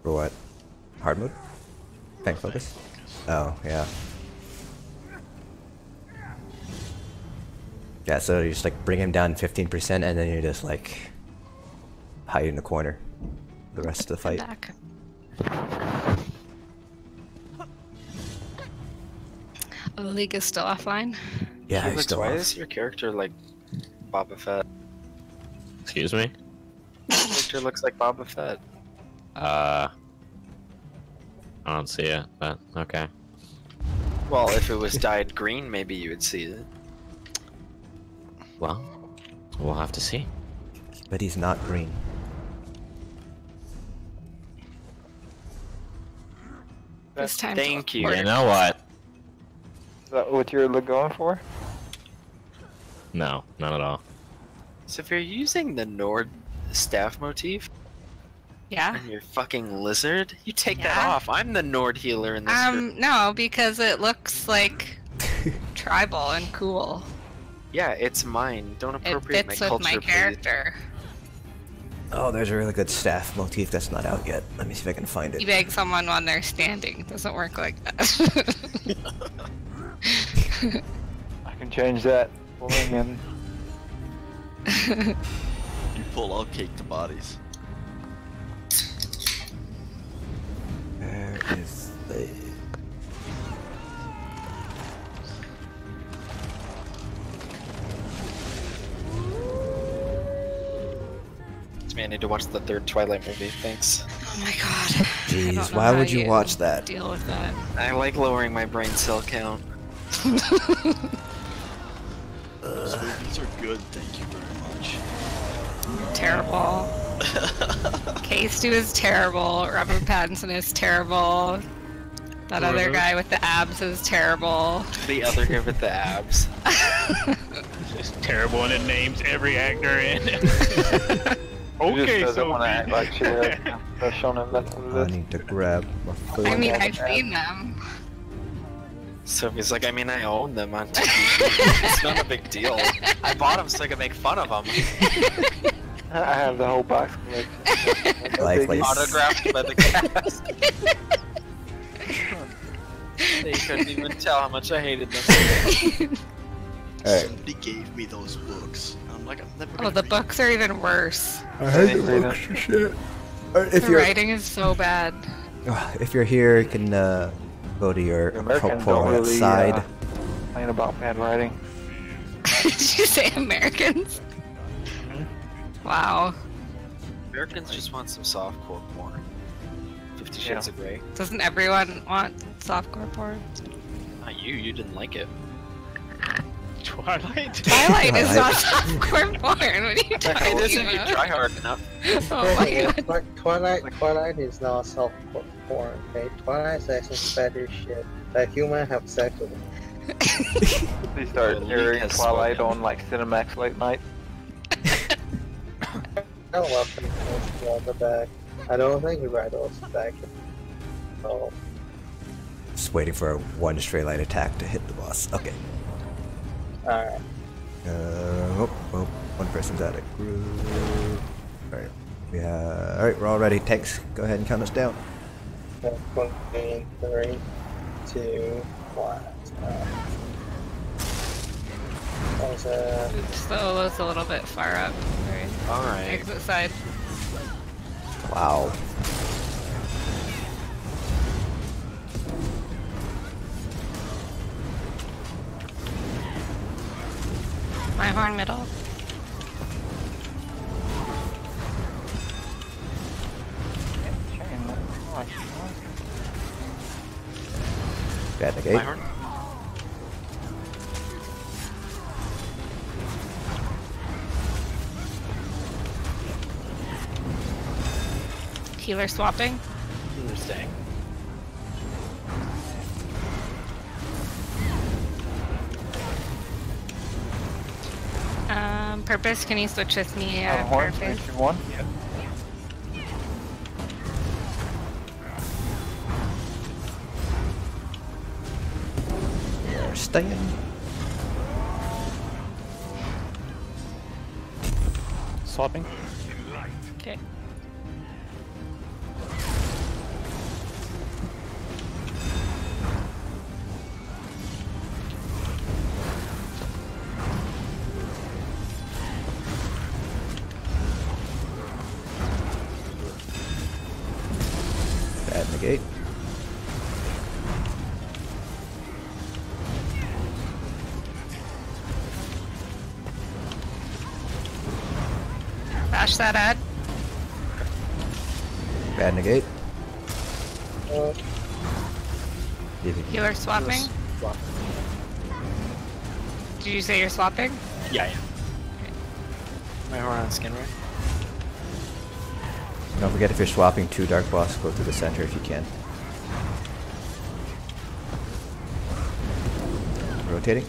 For what? Hard mode? Tank focus? Oh, yeah. Yeah, so you just like bring him down 15% and then you just like hide in the corner the rest of the fight. Back. Oh, the League is still offline. Yeah, he's Felix, still why off. is your character like Boba Fett? Excuse me? Your character looks like Boba Fett. I don't see it, but okay. Well, if it was dyed green, maybe you would see it. Well, we'll have to see. But he's not green. This time. Thank you. You know what? Is that what you're going for? No, not at all. So if you're using the Nord staff motif Yeah. and you're fucking lizard, you take that Yeah. off. I'm the Nord healer in this group. No, because it looks like tribal and cool. Yeah, it's mine. Don't It appropriate fits my with culture, my character. Oh, there's a really good staff motif that's not out yet. Let me see if I can find it. Teabag someone when they're standing. It doesn't work like that. I can change that. Pulling in. You pull, I'll cake the bodies. Where is the... Man, I need to watch the 3rd Twilight movie. Thanks. Oh my god. I Jeez, don't know why how would you watch that? Deal with that. I like lowering my brain cell count. Smoothies are good, thank you very much. Terrible. K-Stew is terrible. Rubber Pattinson is terrible. That other guy with the abs is terrible. The other guy with the abs. Just terrible, and it names every actor in. Okay, just doesn't want to act like she is. That's showing him that's what it I is. need to grab my food. I mean, I've seen them. Sophie's like, I mean, I own them on TV. It's not a big deal. I bought them so I could make fun of them. I have the whole box collection. Lifeless. Autographed by the cast. They couldn't even tell how much I hated them. Alright. Somebody gave me those books. I'm like, I'm never Oh, gonna the read books are even worse. I hate the books for shit. If The you're writing is so bad. if you're here, you can go to your Americans porn don't really side. complain about bad writing. Did you say Americans? Wow. Americans just want some softcore porn. 50 Shades of Grey. Doesn't everyone want softcore porn? Not you, you didn't like it. Twilight? Twilight is not softcore porn. What are you talking It isn't, you about? try hard enough. Oh my god. Twilight is not soft porn, okay? Twilight is actually better shit that humans have sex with. They start airing Twilight on like Cinemax late night. I love things on the back. I don't think you write those back. Oh. Just waiting for one straight line attack to hit the boss. Okay. Alright. One person's out of group. Alright. Alright, we're all ready. Tanks, go ahead and count us down. 3, 2, 1. Solo's a little bit far up. Alright. Exit side. Wow. My horn middle. Bad negate. My horn. Healer swapping. Healer staying. Purpose, can you switch with me? Horn, 3, 2, 1. Yep. We're staying. Swapping. Okay. Bad negate. Bash that ad. Bad negate. Healer swapping. Did you say you're swapping? Yeah, yeah. My horn on skin right? Don't forget if you're swapping 2 dark boss, go through the center if you can. Rotating.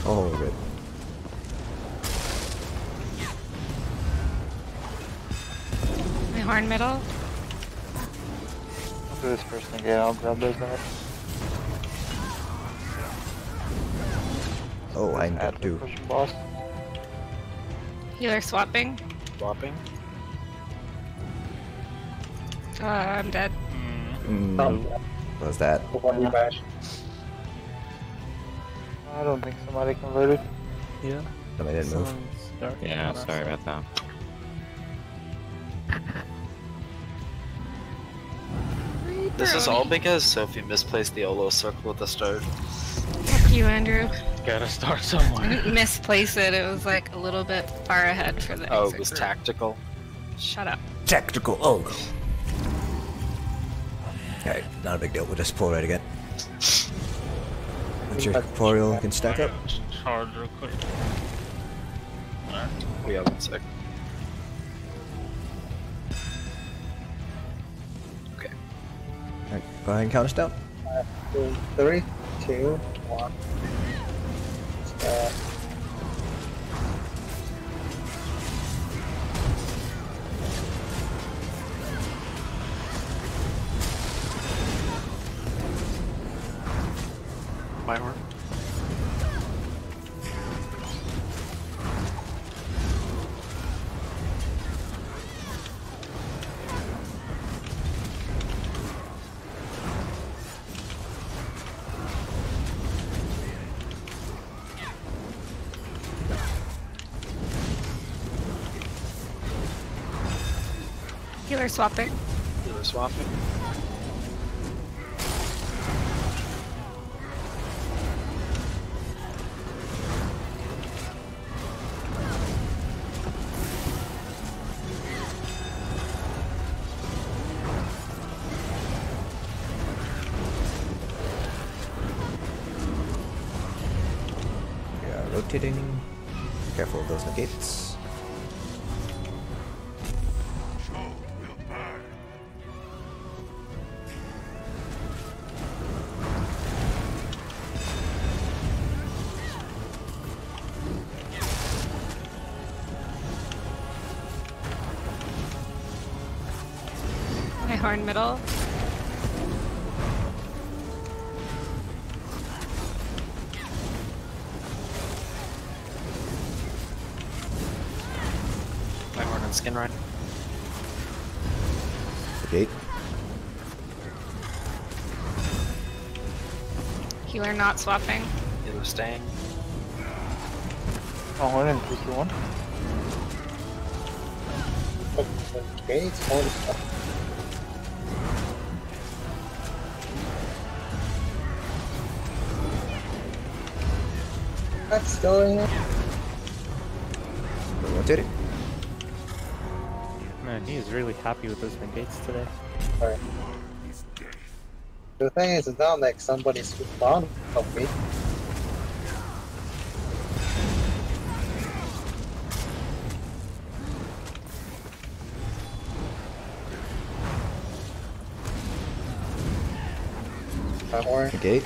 Oh, good. My horn middle. I'll do this first thing, yeah, I'll grab those out. Oh, I'm Add good too. pushing boss. Healer swapping. Swapping. I'm dead. What was that? I don't think somebody converted. Yeah. Somebody didn't move. Yeah, sorry about that. This is all because Sophie misplaced the Olo circle at the start. you, Andrew. Gotta start I somewhere. didn't misplace it. It was like a little bit far ahead for the Oh, exit it was group. tactical. Shut up. Tactical Ogo. Alright, not a big deal. We'll just pull right again. Once your corporeal can stack up. Charge real quick. We have 1 sec. Okay. Alright, go ahead and count us down. 3, 2, 1. My horn. Healer swapping. Healer swapping. Yeah, rotating. Careful of those negates. My horn middle. My horn and skin run. Gate. Healer not swapping. Healer staying. Oh, horn in 3, 2, 1. Okay, it's all stuff. What's going on? Rotating. Man, he is really happy with those negates today. Sorry. The thing is, it's not like somebody's fond of me. Gate.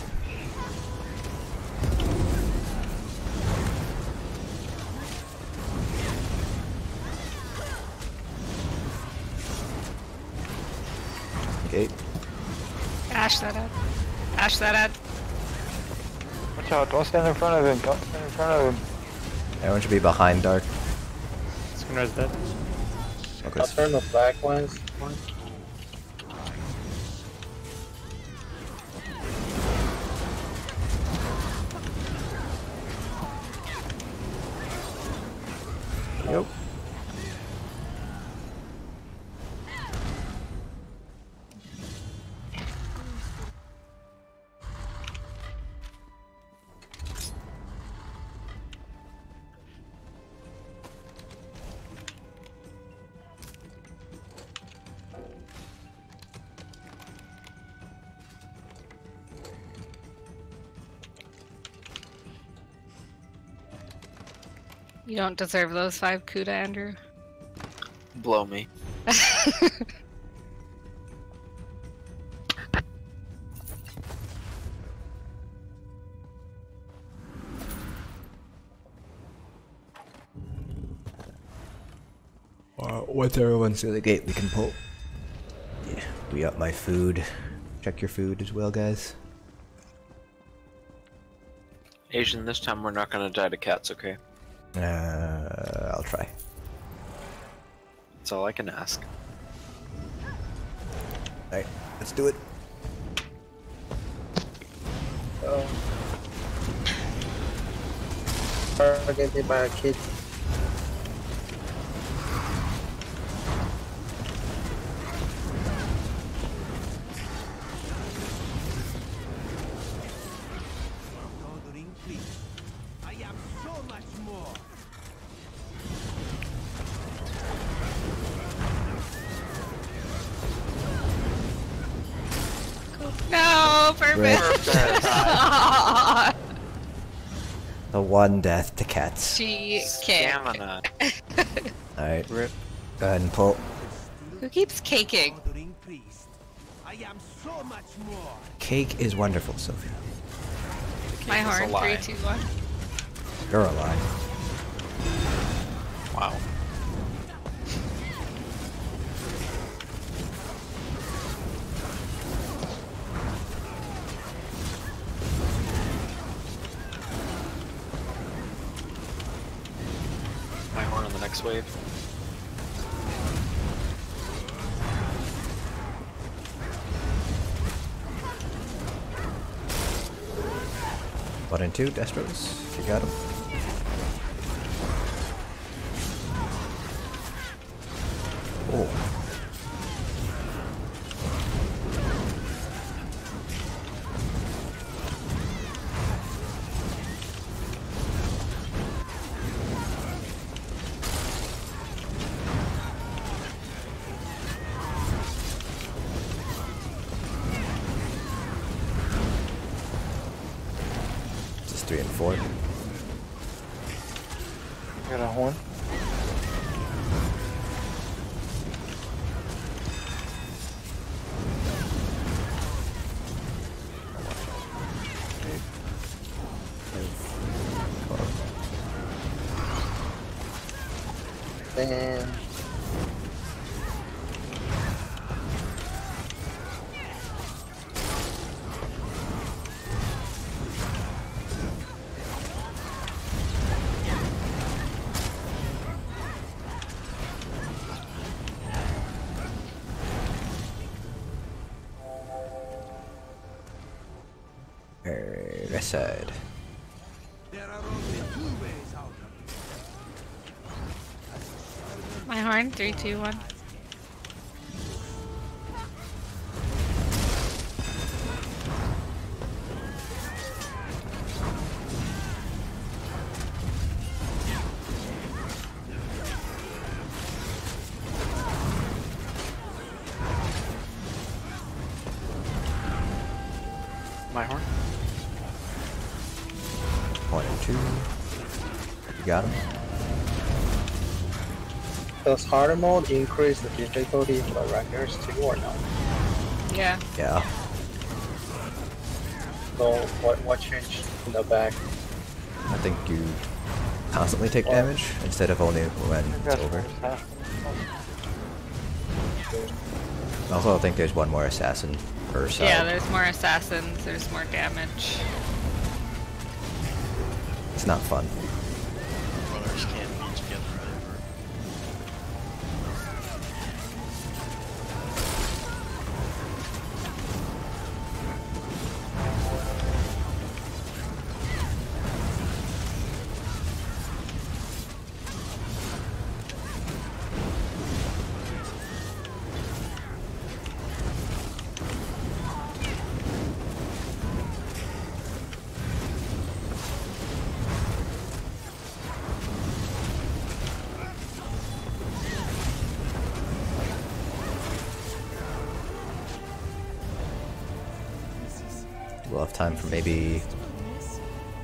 Gate. Ash that up. Ash that up. Watch out, don't stand in front of him, don't stand in front of him. Everyone should be behind Dark. Skinner's dead. Okay. I'll turn the black ones. Yep. You don't deserve those 5 Kuda, Andrew. Blow me. Once everyone's through the gate, we can pull. Yeah, we up my food. Check your food as well, guys. Asian, this time we're not gonna die to cats, okay? I'll try. That's all I can ask. Alright, let's do it. Targeted by a kid. Oh, perfect. The one death to cats. She kick. Stamina. Alright, Rip. Go ahead and pull. Who keeps caking? I am so much more. Cake is wonderful, Sophia. My horn, 3, 2, 1. You're alive. Wow. My horn on the next wave. One and two, Destros. You got him. Oh. Just 3 and 4. Got a horn. Damn. Rest side. There are only 2 ways out of My horn, 3, 2, 1. My horn. 1 and 2. You got him. Does harder mode increase the difficulty for regulars too or not? Yeah. Yeah. So what changed in the back? I think you constantly take damage instead of only when it's over. Also, I think there's one more assassin per side. Yeah, there's more assassins, there's more damage. It's not fun. Brothers can't be together ever. We'll have time for maybe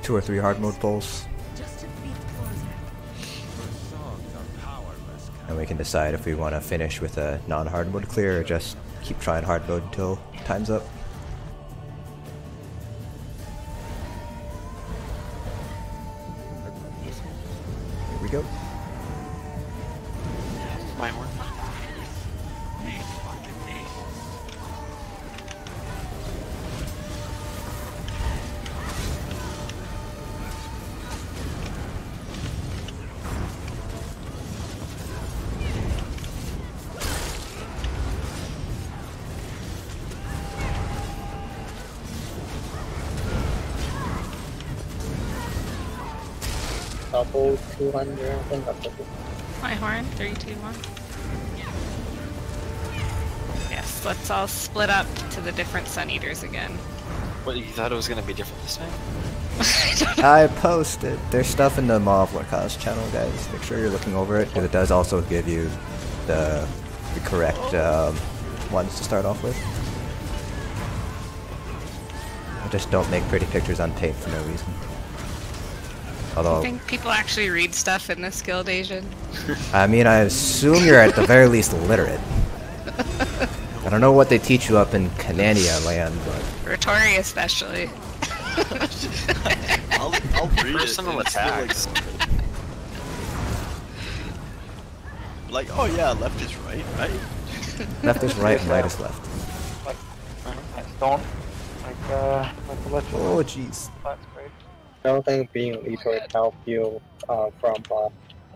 2 or 3 hard mode pulls. And we can decide if we want to finish with a non-hard mode clear or just keep trying hard mode until time's up. Here we go. My horn. Double 200, I think that's double. My horn, 3, 2, 1. Yes, let's all split up to the different Sun Eaters again. What, you thought it was gonna be different this time? I posted. There's stuff in the Maw of Warcause channel, guys. Make sure you're looking over it, because it does also give you the correct ones to start off with. just don't make pretty pictures on tape for no reason. Although, I think people actually read stuff in this guild, Asian. I mean, I assume you're at the very least literate. I don't know what they teach you up in Canania land, but... Retori especially. I'll read Personal it. attacks. Like, oh yeah, left is right, right? Left is right and right is left. Like stone. Like the electrical. Oh, jeez. That's great. I don't think being literate help you from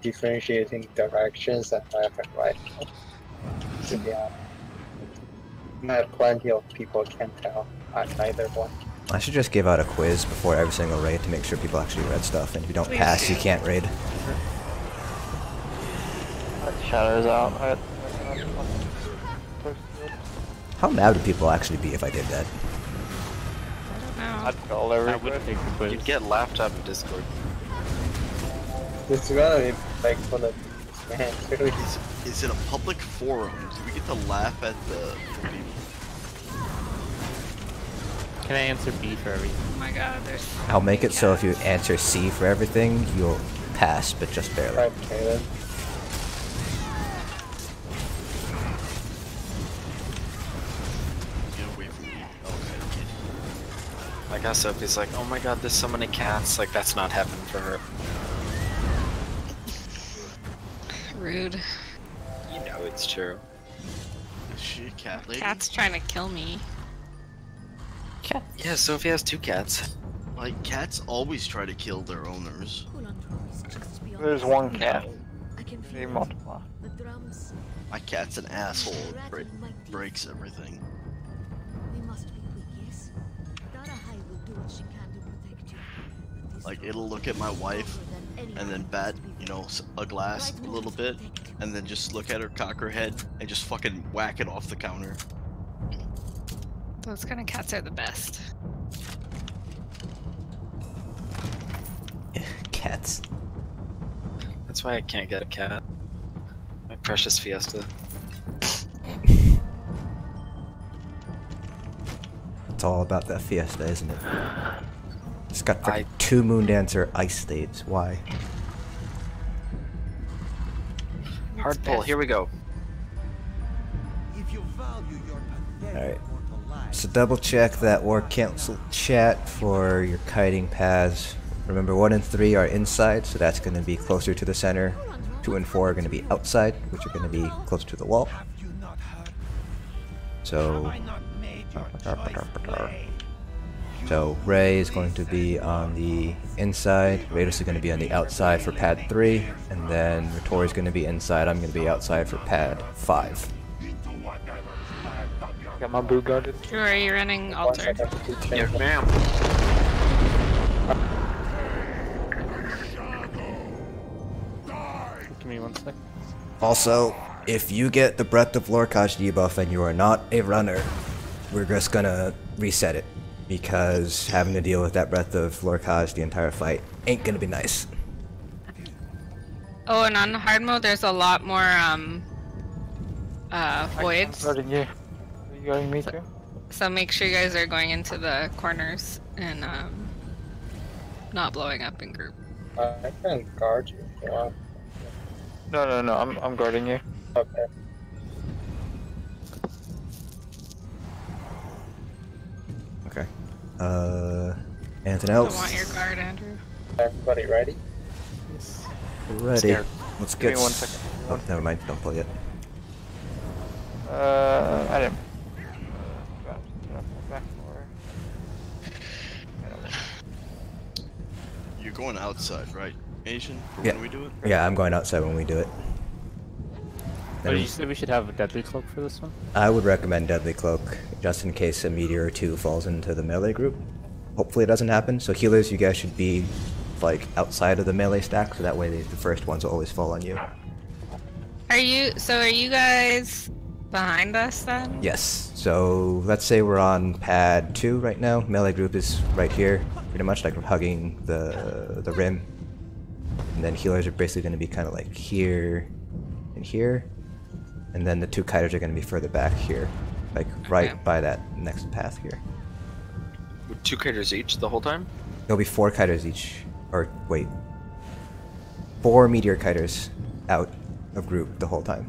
differentiating directions and left and right. To be honest. I have plenty of people can tell either one. I should just give out a quiz before every single raid to make sure people actually read stuff, and if you don't pass, you can't raid. Shadows out. How mad would people actually be if I did that? I'd call everybody. You'd get laughed out of Discord. It's gonna be like for the man. Is it a public forum? Do we get to laugh at the people? Can I answer B for everything? Oh my god, there's... I'll make it so if you answer C for everything, you'll pass, but just barely. Okay then. Get away from me. Okay. I guess Sophie's like, oh my god, there's so many cats. Like, that's not heaven for her. Rude. You know it's true. Is she a cat lady? Cat's trying to kill me. Cat. Yeah, Sophie has 2 cats. Like, cats always try to kill their owners. There's one cat. I can They feel multiply. the drums. My cat's an asshole. It breaks everything. We must be quick, yes? Dara High will do what she can to protect you. But this Like, road it'll look at my wife and then bat, you know, a glass a little bit, and then just look at her, cock her head, and just fucking whack it off the counter. Those kind of cats are the best. Cats. That's why I can't get a cat. My precious Fiesta. It's all about that Fiesta, isn't it? It's got 2 Moondancer ice states. Why? Hard pull, here we go. If you value your pathetic Alright. mortal life, So double check that War Council chat for your kiting paths. Remember 1 and 3 are inside, so that's going to be closer to the center. 2 and 4 are going to be outside, which are going to be closer to the wall. have you not heard? So, Have I not made your choice plain? so Ray is going to be on the inside, Raiders is going to be on the outside for pad 3, and then Retori is going to be inside, I'm going to be outside for pad 5. Got my boot guarded. Drew, are you running altar? Yes, ma'am. Give me 1 sec. Also, if you get the Breath of Lorcash debuff and you are not a runner, we're just gonna reset it. Because having to deal with that Breath of Lorcash the entire fight ain't gonna be nice. Oh, and on hard mode, there's a lot more voids. I'm guarding you. Are you guarding me too? So make sure you guys are going into the corners and not blowing up in group. I can guard you. Yeah. No. I'm guarding you. Okay. Okay. Anything I else? want your guard, Andrew. Everybody ready? Ready. Scared. Let's Give get. me 1 second. Oh, never mind. Don't pull yet. I didn't. Back You're going outside, right, Asian? For Yeah. when we do it? Yeah, I'm going outside when we do it. Oh, did you say we should have a deadly cloak for this one? I would recommend Deadly Cloak, just in case a meteor or 2 falls into the melee group. Hopefully it doesn't happen. So healers, you guys should be like outside of the melee stack, so that way the first ones will always fall on you. Are you guys behind us then? Yes. So let's say we're on pad 2 right now. Melee group is right here, pretty much like hugging the rim. And then healers are basically going to be kind of like here and here. And then the 2 kiters are going to be further back here, like right by that next path here. With 2 kiters each the whole time? There'll be 4 kiters each. Or, wait. 4 meteor kiters out of group the whole time.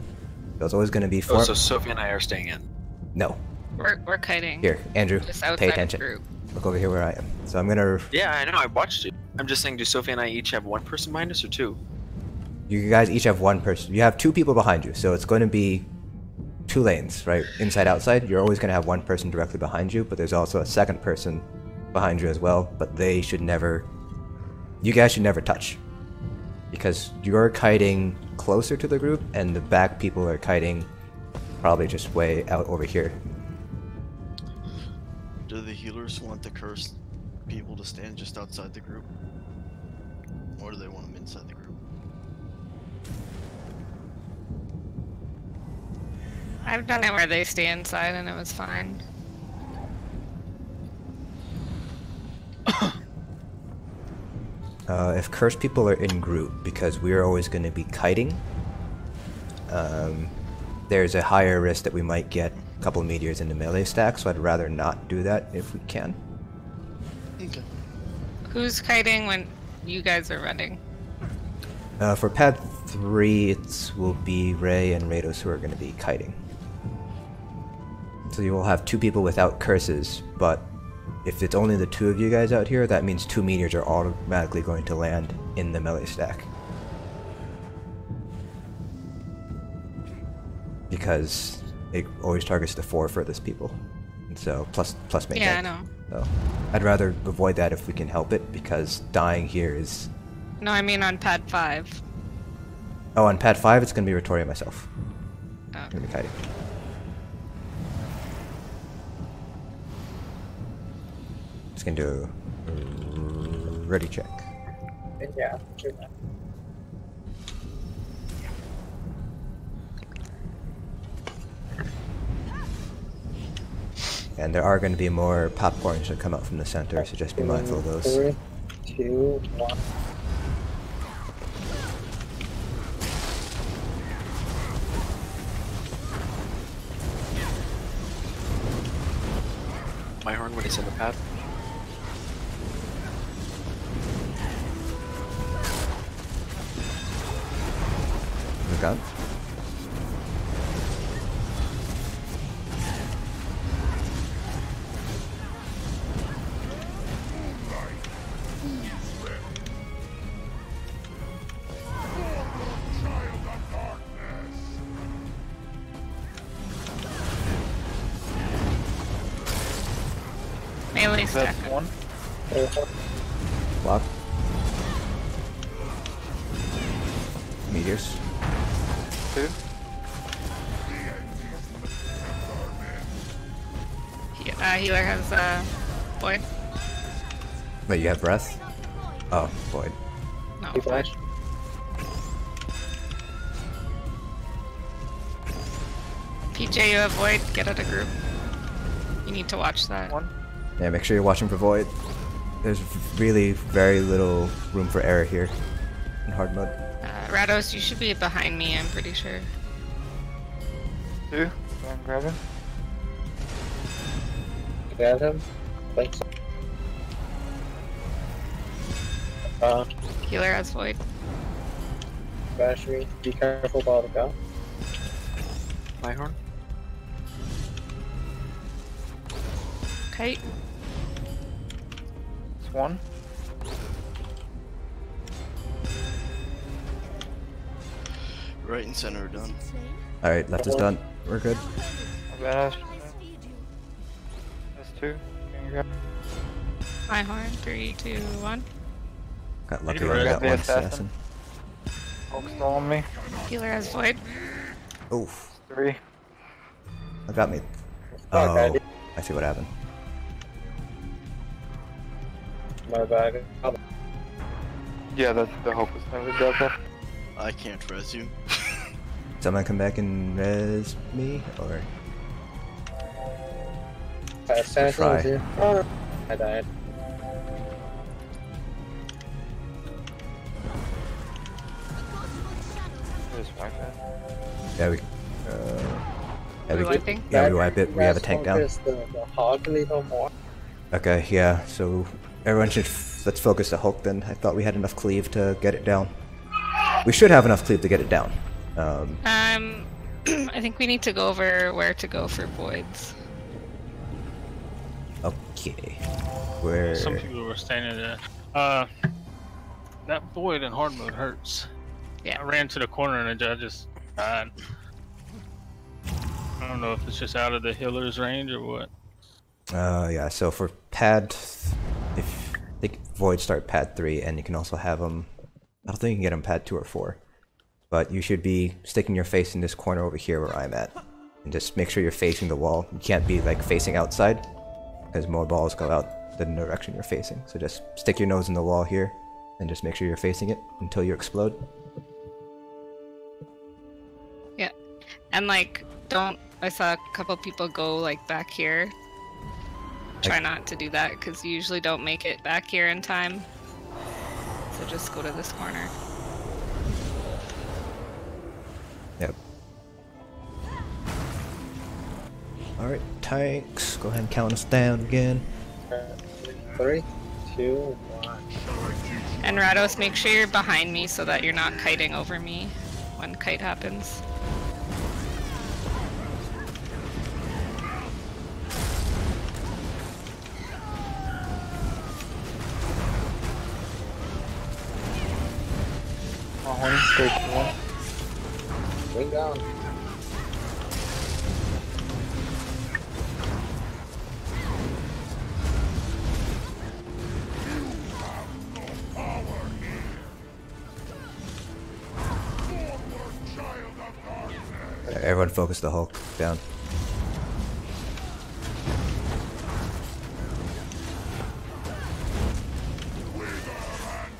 There's always going to be 4. Oh, so Sophie and I are staying in. No. We're kiting. Here, Andrew, Just outside pay the attention. group. Look over here where I am. So I'm gonna... Yeah, I know, I watched you. I'm just saying, do Sophie and I each have 1 person behind us or 2? You guys each have 1 person. You have 2 people behind you, so it's going to be 2 lanes, right? Inside, outside. You're always going to have 1 person directly behind you, but there's also a second person behind you as well, but they should never... You guys should never touch. Because you're kiting closer to the group, and the back people are kiting probably just way out over here. Do the healers want the cursed people to stand just outside the group? Or do they want them inside the group? I've done it where they stay inside and it was fine. If cursed people are in group, because we're always going to be kiting, there's a higher risk that we might get a couple meteors in the melee stack, so I'd rather not do that if we can. Okay. Who's kiting when you guys are running? For pad 3, it will be Ray and Rados who are going to be kiting. So you will have 2 people without curses, but if it's only the 2 of you guys out here, that means 2 meteors are automatically going to land in the melee stack. Because it always targets the 4 furthest people. And so, plus main Yeah, I deck. know. So, I'd rather avoid that if we can help it, because dying here is... No, I mean on pad 5. Oh, on pad 5, it's going to be Ratoria myself. Oh. I'm going to be kiting. Just going to do a ready check. Yeah, do that. And there are going to be more popcorns that come out from the center, so just be mindful of those. 3, 2, 1. My horn when he's in the pad. Look out. Melee stack. That's 1. Block. Meteors. 2. Healer has Void. Wait, you have breath? Oh, void. No, Keep Void. flash. PJ, you have Void. Get out of group. You need to watch that. 1. Yeah, make sure you're watching for void. There's really very little room for error here in hard mode. Rados, you should be behind me, I'm pretty sure. 2. Go and grab him. Grab him. Think so. Healer has Void. Flash me. Be careful about the gun. My horn. Okay. It's 1. Right and center are done. Alright, left is done. We're good. That's 2. Can you grab My horn. 3, 2, 1. Got lucky You're on right. that The one assassin. assassin. Hulk's still on me. Healer has Void. Oof. 3. That got me. My Oh, bad. I see what happened. My bad. Yeah, that's the hope was never got that. I can't res you. Someone come back and res me, or Assassin Try. is here. Oh, I died. Just wipe it. yeah, we. Are we wiping? Yeah, we wipe it. We have a tank down. The hog a little more. Okay, yeah, so everyone should let's focus the Hulk then. I thought we had enough cleave to get it down. We should have enough cleave to get it down. I think we need to go over where to go for voids. Okay. Where? Some people were standing there. That void in hard mode hurts. Yeah. I ran to the corner and I just died. I don't know if it's just out of the healer's range or what. Yeah, so for pad, I think voids start pad 3, and you can also have them, I don't think you can get them pad 2 or 4. But you should be sticking your face in this corner over here where I'm at. And just make sure you're facing the wall. You can't be like facing outside, because more balls go out the direction you're facing. So just stick your nose in the wall here, and just make sure you're facing it until you explode. Yeah. And like, I saw a couple people go like back here. Try not to do that, because you usually don't make it back here in time. So just go to this corner. Yep. Alright, tanks, go ahead and count us down again. 3, 2, 1. And Rados, make sure you're behind me so that you're not kiting over me when kite happens. Bring down. Everyone focus the Hulk down.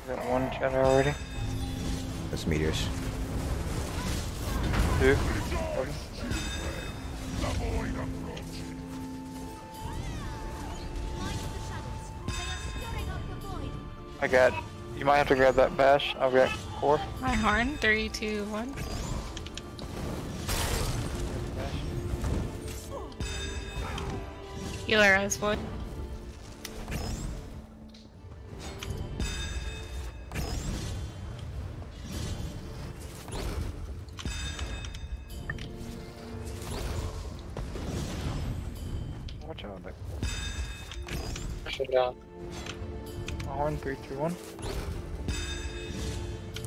Got one chat already. That's meteors. 2. I got. You might have to grab that bash. I've got core. My horn, 3, 2, 1. Healer as void. Watch out. Push it down. Horn 3, 2, 1.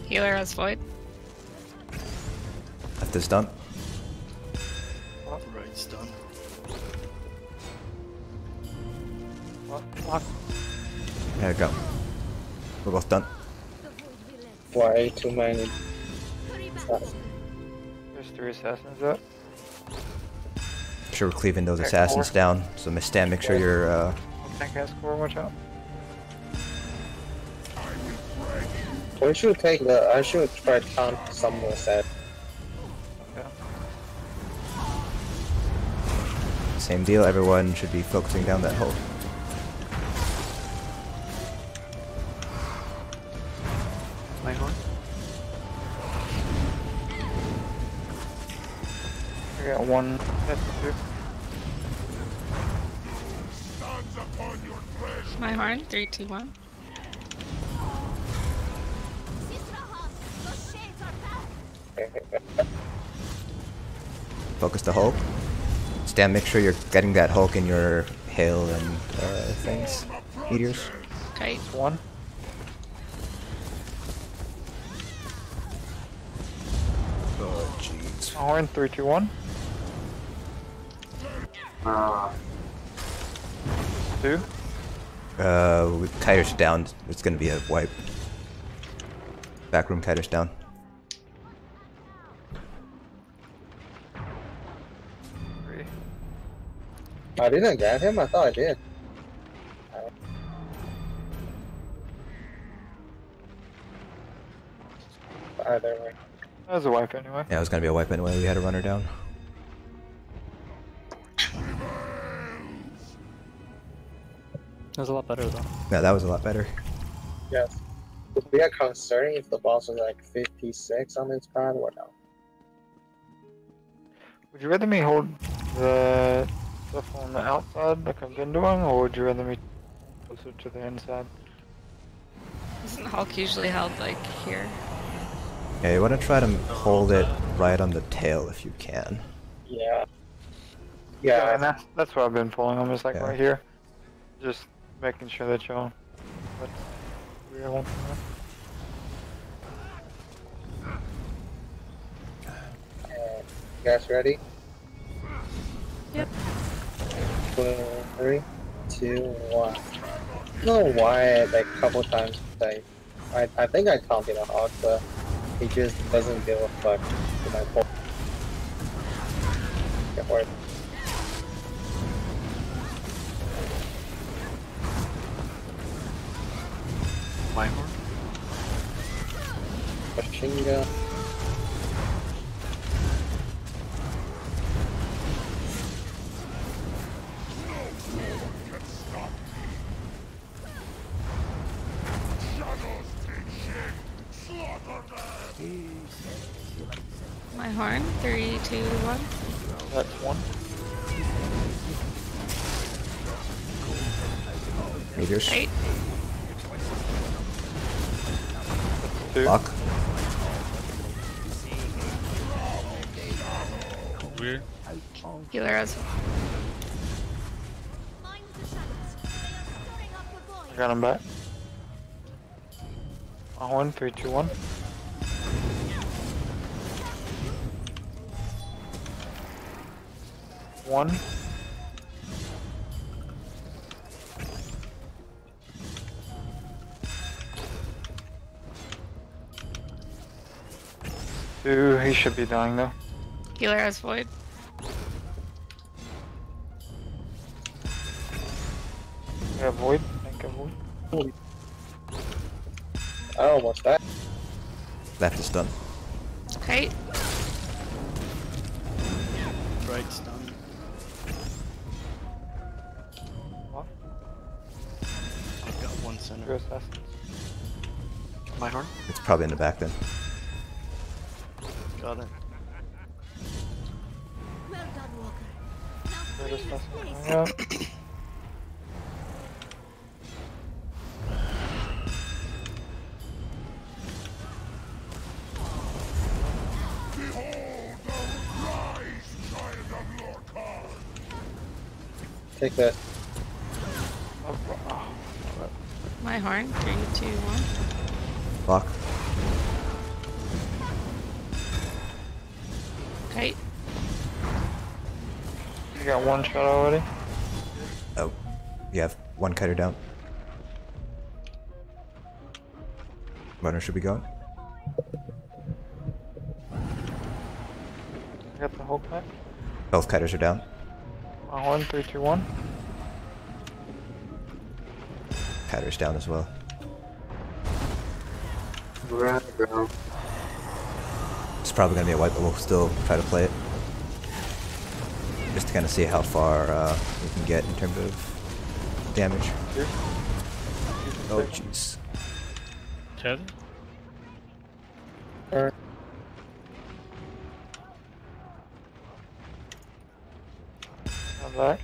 Healer as void. Left is done. Right's done. Lock. There we go. We're both done. Why too many? There's 3 assassins up. Sure, we're cleaving those Okay, assassins 4. down. So Miss Stan, make sure you're Tank has core. Watch out. We should take I should try to count some more set. Okay. same deal. Everyone should be focusing down that hole. My horn. I got one. That's 2. My horn, 3, 2, 1. Focus the Hulk. Stan, make sure you're getting that Hulk in your hail and things. Meteors. Okay. 1. Oh, jeez. Horn 3, 2, 1. 2. With Kiter's down, it's gonna be a wipe. Backroom Kiter's down. 3. I didn't get him, I thought I did. Either way. That was a wipe anyway. Yeah, it was gonna be a wipe anyway. We had to run her down. That was a lot better though. Yeah, that was a lot better. Yes. Would be a concern if the boss was like 56 on this pad or no? Would you rather me hold the stuff on the outside like I've been doing, or would you rather me closer to the inside? Isn't Hulk usually held like here? Yeah, you want to try to hold it right on the tail if you can. Yeah. Yeah, and that's what I've been pulling. I'm just like Yeah. right here, just making sure that y'all. That's real. You guys ready? Yep. 3, 2, 1. I don't know why, like, a couple times, like, I think I counted a hog, but he just doesn't give a fuck to my pull. Get work. My horn? Machine gun. My horn. 3, 2, 1. That's one. Meters. 8. Two. Lock. Weird. Healer as Mind the shadows. They are storing up a void. I got him back. My horn. 3, 2, 1. One. Two. He should be dying though. healer as void. Yeah, void. Think of void. I almost died. Left is done. Okay. Right stun. What? I've got one center. Two assassins. My horn? It's probably in the back then. Got it. Well done, Walker. Now Third free this assassin. place. Yeah. Take that. My horn. 3, 2, 1. Lock. Okay. You got one shot already? Oh, you have one kiter down. Runner should be going. I got the Hulk back. Both kiters are down. My horn. 3, 2, 1. Kiter's down as well. It's probably gonna be a wipe, but we'll still try to play it. Just to kind of see how far we can get in terms of damage. Oh, jeez. Tether? I'm back.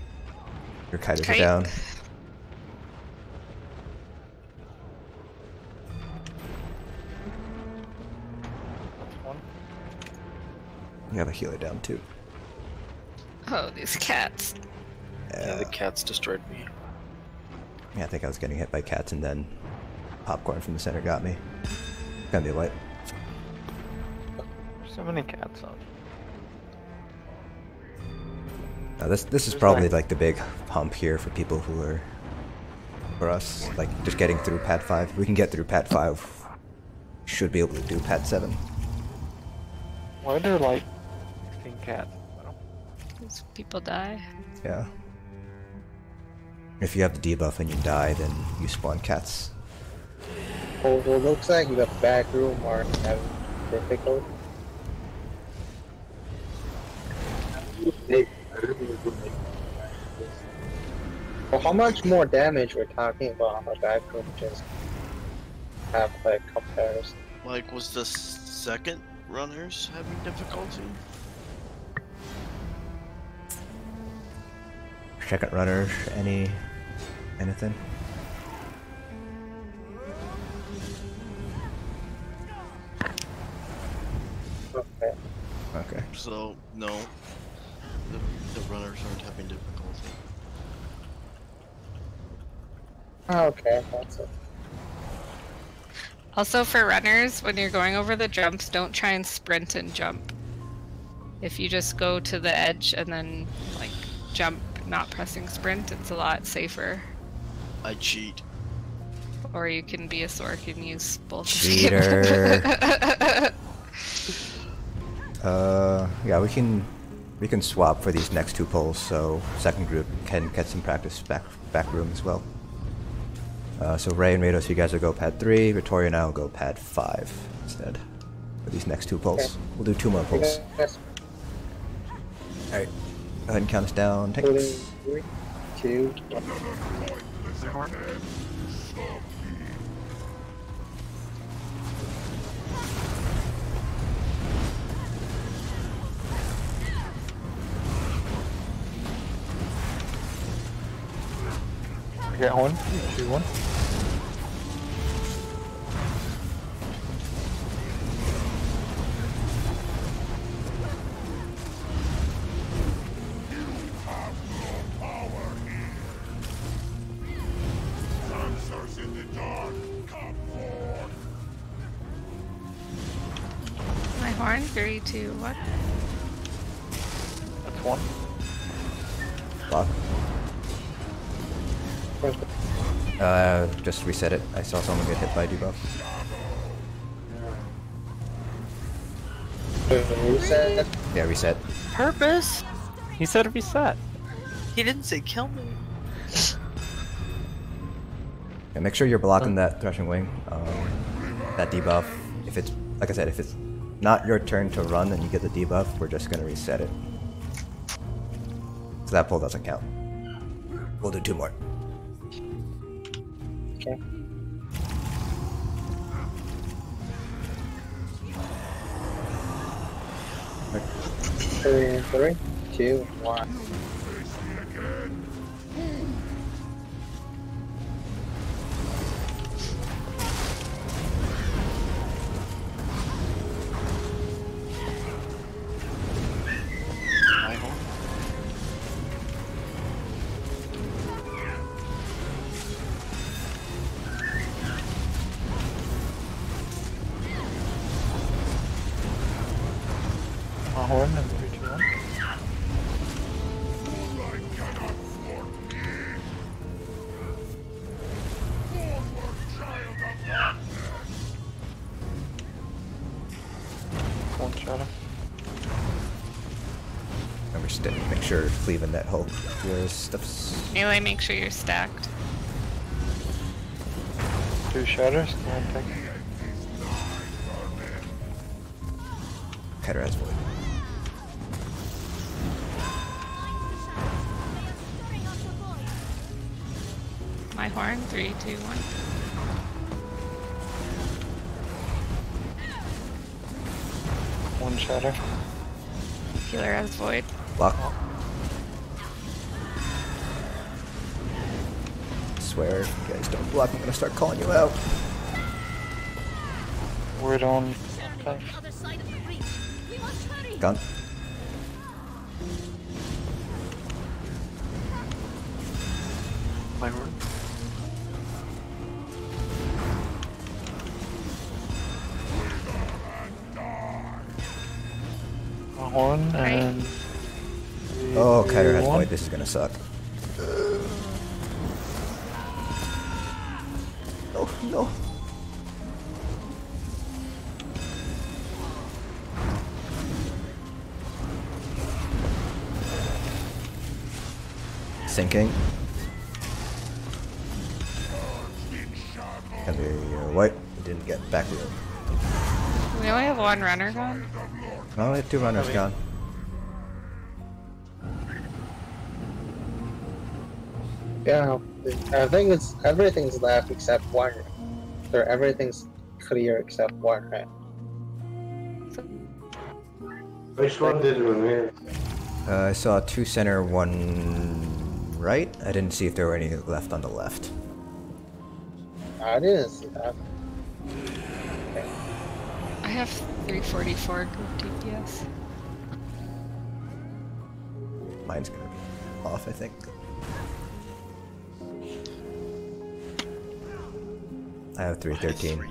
Your kiters are Kite. down. That's one. You have a healer down too. Oh, these cats. Yeah, the cats destroyed me. Yeah, I think I was getting hit by cats and then popcorn from the center got me. Gonna be a wipe. There's so many cats on. Now this is There's probably like the big hump here for people who are, for us, like just getting through Pat 5. We can get through Pat 5. Should be able to do Pat 7. Why are there like 16 cats? These people die. Yeah. If you have the debuff and you die, then you spawn cats. Oh, well, looks like the back room are having difficult. Well, how much more damage we're talking about on the back room? Just have like comparison. Like, was the second runners having difficulty? second runner, anything? Okay. Okay. So no, the runners aren't having difficulty. Okay, that's it. Also for runners, when you're going over the jumps, don't try and sprint and jump. If you just go to the edge and then like jump, not pressing sprint, it's a lot safer. I cheat. Or you can be a Sork and use both. Cheater. Yeah, we can swap for these next two polls, so second group can get some practice back room as well. So Ray and Rados, you guys will go pad 3. Victoria and I will go pad 5 instead for these next two polls. Okay. We'll do 2 more polls. Yes. All right, go ahead and count us down. Tanks. 3, 2, 1. Get 1, 2, 1. My horn, 3, 2, 1. That's 1. Block. Just reset it. I saw someone get hit by debuff. Reset. Yeah, reset. Purpose? He said reset. He didn't say kill me. Yeah, make sure you're blocking that threshing wing. That debuff. If it's, like I said, if it's not your turn to run and you get the debuff, we're just gonna reset it. So that pull doesn't count. We'll do 2 more. Okay. Three, 2, 1. Horn and 3, 2, 1. One shadow. Remember, make sure cleaving that Hulk. Your stuff's. Melee, make sure you're stacked. 2 shadows, one tank. Header has void. My horn, 3, 2, 1. One shadow. Healer has void. Block. I swear, if you guys don't block, I'm gonna start calling you out. Word on tank. Gun. My horn. A horn and. Oh, Kiter has void. This is gonna suck. Oh no. Sinking. And the white didn't get back to it. We only have 1 runner gone. Oh, we have 2 runners gone. Yeah, I think it's everything's left except 1. So everything's clear except 1, right? Which one did we miss? I saw 2 center, 1 right. I didn't see if there were any left on the left. I didn't see that. I have 344 group DPS. Mine's gonna be off, I think. I have 313.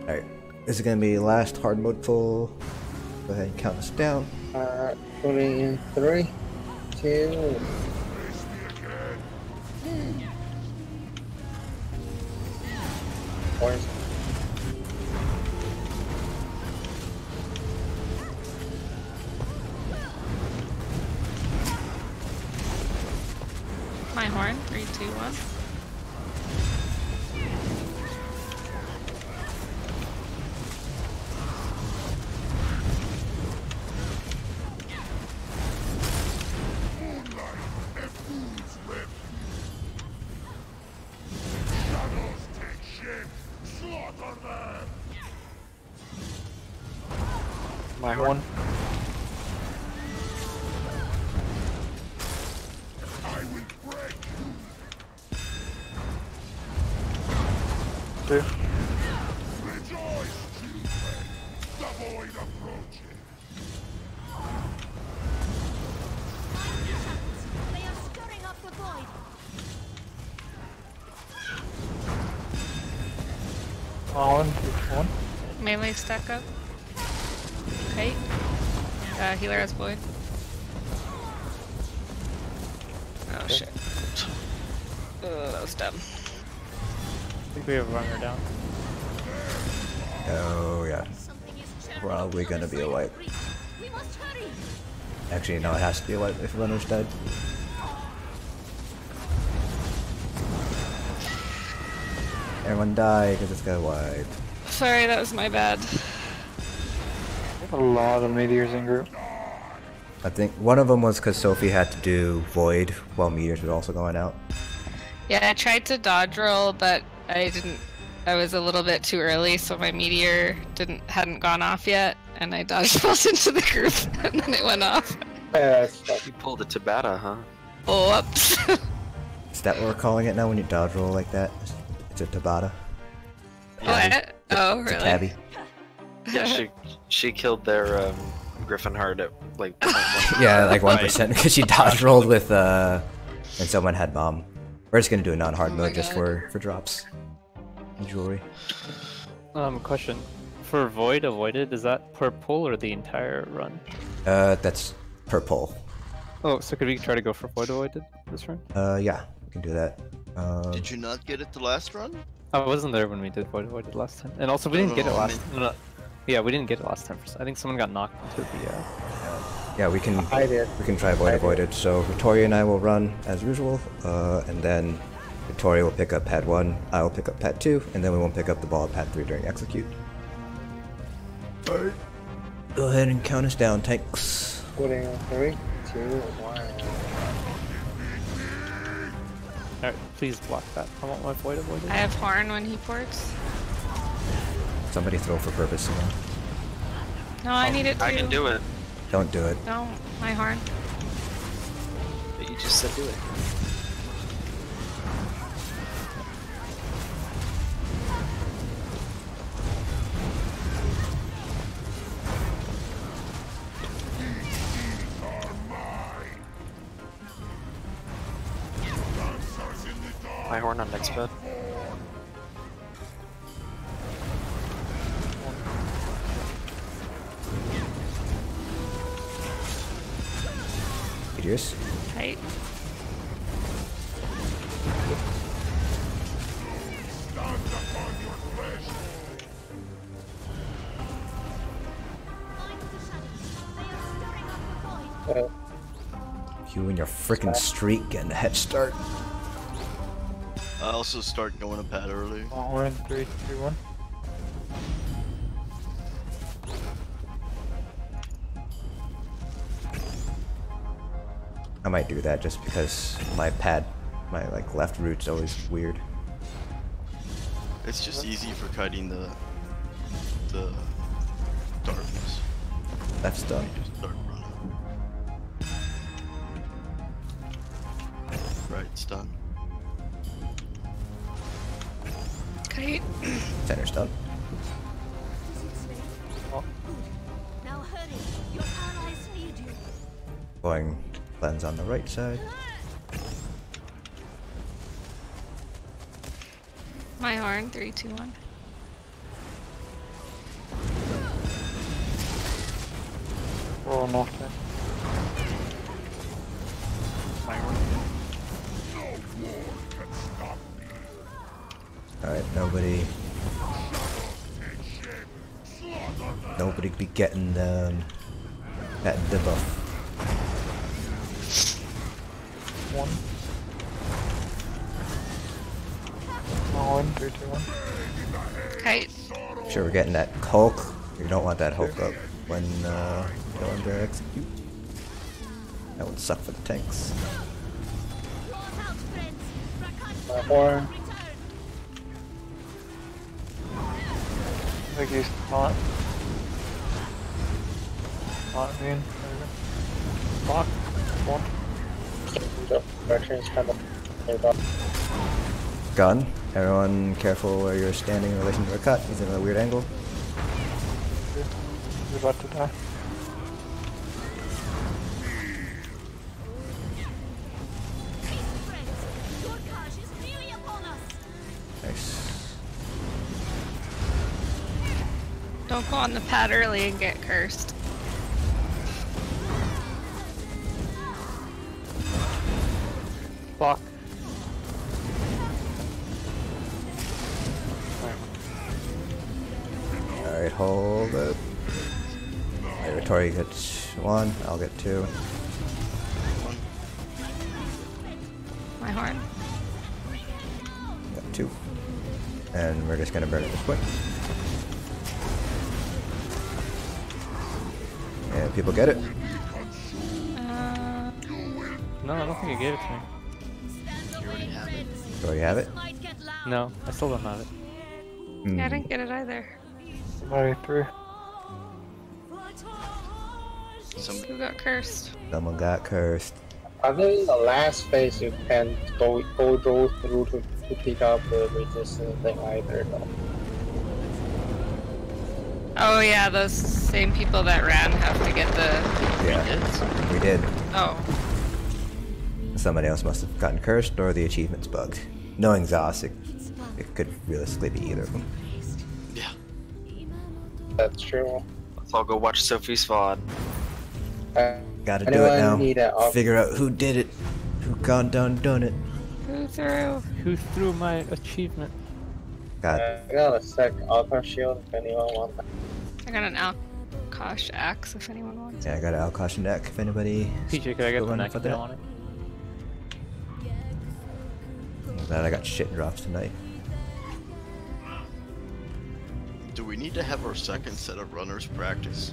Alright, this is gonna be last hard mode pull. Go ahead and count us down. Putting in 3, 2. Where's My horn, 3, 2, 1. My horn. Two. They are stirring up the void. One. Melee stack up. Kite. Healer has void. Oh shit. That was dumb. I think we have a runner down. Oh yeah. Probably gonna be a wipe. Actually, no, it has to be a wipe if runner's dead. Everyone die because it's got a wipe. Sorry, that was my bad. A lot of meteors in group. I think one of them was because Sophie had to do void while meteors was also going out. Yeah, I tried to dodge roll, but I didn't. I was a little bit too early, so my meteor hadn't gone off yet, and I dodge rolled into the group, and then it went off. You pulled a Tabata, huh? Whoops. Is that what we're calling it now when you dodge roll like that? It's a Tabata. What? Oh, It's a really? tabby. Yeah, she killed their Griffin Heart at like 0.1%. Yeah, like 1% because she dodge rolled with and someone had bomb. We're just gonna do a non-hard mode just for drops and jewelry. Question. For void avoided, is that per pull or the entire run? That's per pull. Oh, so could we try to go for void avoided this run? Yeah, we can do that. Did you not get it the last run? I wasn't there when we did void avoided last time, and also we didn't get it last. No, yeah, we didn't get it last time. I think someone got knocked into the. Yeah, we can try void avoided. So Victoria and I will run as usual, and then Victoria will pick up pad 1, I will pick up pad 2, and then we won't pick up the ball at pad 3 during execute. Alright. Go ahead and count us down, tanks. putting in 3, 2, 1. Alright, please block that. I want my void avoided. I have horn when he ports. Somebody throw for purpose again. No, I need it too. I can do it. Don't do it. No, my horn. But you just said do it. My horn on next bed. Meteors. Tight. You and your frickin' streak getting a head start. I also start going to pad early. We're in 3, 2, 1. I might do that just because my like left route's always weird. It's just easy for kiting the darkness. That's done. You just start running. It's done. Okay. Center's done. Now hurry. Your allies need you. Going lens on the right side. My horn, 3, 2, 1. Roll north there. Alright, nobody be getting that debuff. 1. 3, 2, 1. Okay. Sure, we're getting that Hulk. You don't want that Hulk up when you're under execute. That would suck for the tanks. My horn. I think he's not. Not being. Block. 1. The direction is kind of nearby. Gun. Everyone careful where you're standing in relation to a cut. He's in a weird angle. He's about to die. Nice. Don't go on the pad early and get cursed. Block. Alright, hold it. Alright, Tori gets 1, I'll get 2. My horn. Got 2. And we're just gonna burn it this quick. And people get it? No, I don't think you gave it to me. You already have it. You already have it? No, I still don't have it. Yeah, I didn't get it either. Somebody through. Who got cursed? Someone got cursed. I think the last phase you can go through to pick up the resistance thing either though. Oh yeah, those same people that ran have to get the... Yeah, we did. Oh. Somebody else must have gotten cursed or the achievement's bugged. Knowing Zos, it could realistically be either of them. Yeah. That's true. Let's all go watch Sophie's VOD. Gotta do it now. Figure out who did it. Who gone done it. Who threw? Who threw my achievement? God. I got a sec alpha shield if anyone wants that. I got an Alkosh axe if anyone wants. Yeah, I got an Alkosh neck if anybody. PJ, could I get the neck if you want it? I'm glad I got shit drops tonight. Do we need to have our second set of runners practice?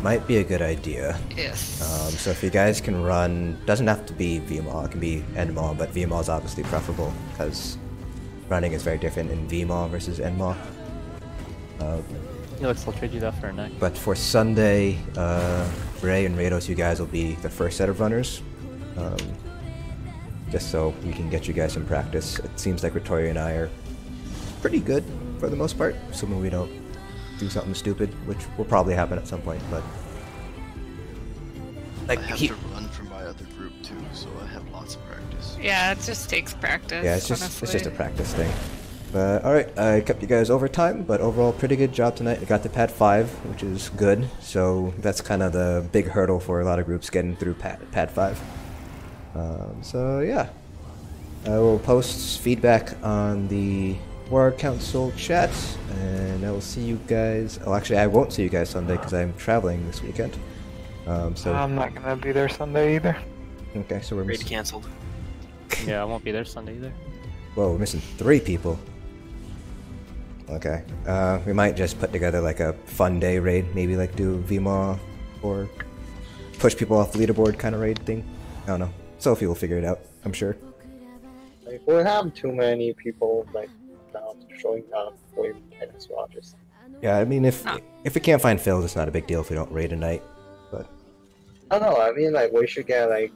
Might be a good idea. Yes. So if you guys can run, doesn't have to be vMaw, it can be nMaw, but vMaw is obviously preferable because running is very different in vMaw versus nMaw. Let's still trade you that for a neck. But for Sunday, Ray and Rados, you guys will be the first set of runners. Just so we can get you guys some practice. It seems like Victoria and I are pretty good for the most part, assuming we don't do something stupid, which will probably happen at some point, but... Like I have to run for my other group too, so I have lots of practice. Yeah, it just takes practice. Yeah, it's just a practice thing. But alright, I kept you guys over time, but overall pretty good job tonight. I got to pad 5, which is good, so that's kind of the big hurdle for a lot of groups getting through pad 5. So yeah, I will post feedback on the War Council chat, and I will see you guys. Oh, actually, I won't see you guys Sunday because I'm traveling this weekend. So I'm not gonna be there Sunday either. Okay, so we're Raid canceled. Yeah, I won't be there Sunday either. Whoa, we're missing 3 people. Okay, we might just put together like a fun day raid, maybe like do vMaw or push people off the leaderboard kind of raid thing. I don't know. Sophie will figure it out, I'm sure. Like, we have too many people like now showing up for as well. Just Yeah, I mean if we can't find fills, it's not a big deal if we don't raid a night. But I don't know. I mean, like we should get like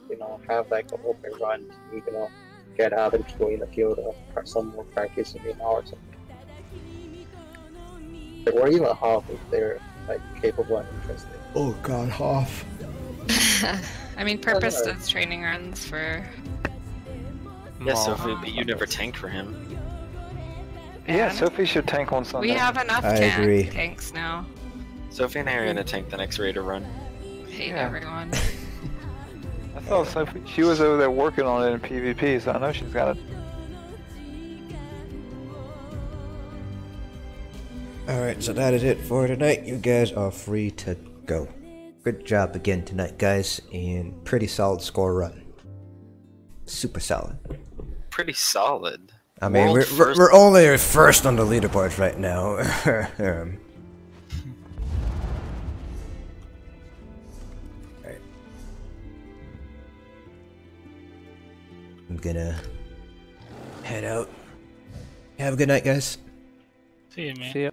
have like an open run. Get other people in the field or some more practice in or something. Or even half if they're like capable and interested. Oh God, half. I mean, Purpose does training runs for. Yeah, Sophie, but you never tanked for him. Yeah, Sophie should tank on Sunday. We have enough tanks now. Sophie and I are gonna tank the next Raider run. Hate everyone. I thought Sophie, she was over there working on it in PvP, so I know she's got it. Alright, so that is it for tonight. You guys are free to go. Good job again tonight, guys, and pretty solid score run. Super solid. Pretty solid. I mean, we're only first on the leaderboard right now. Alright. I'm gonna head out. Have a good night, guys. See you, man. See ya.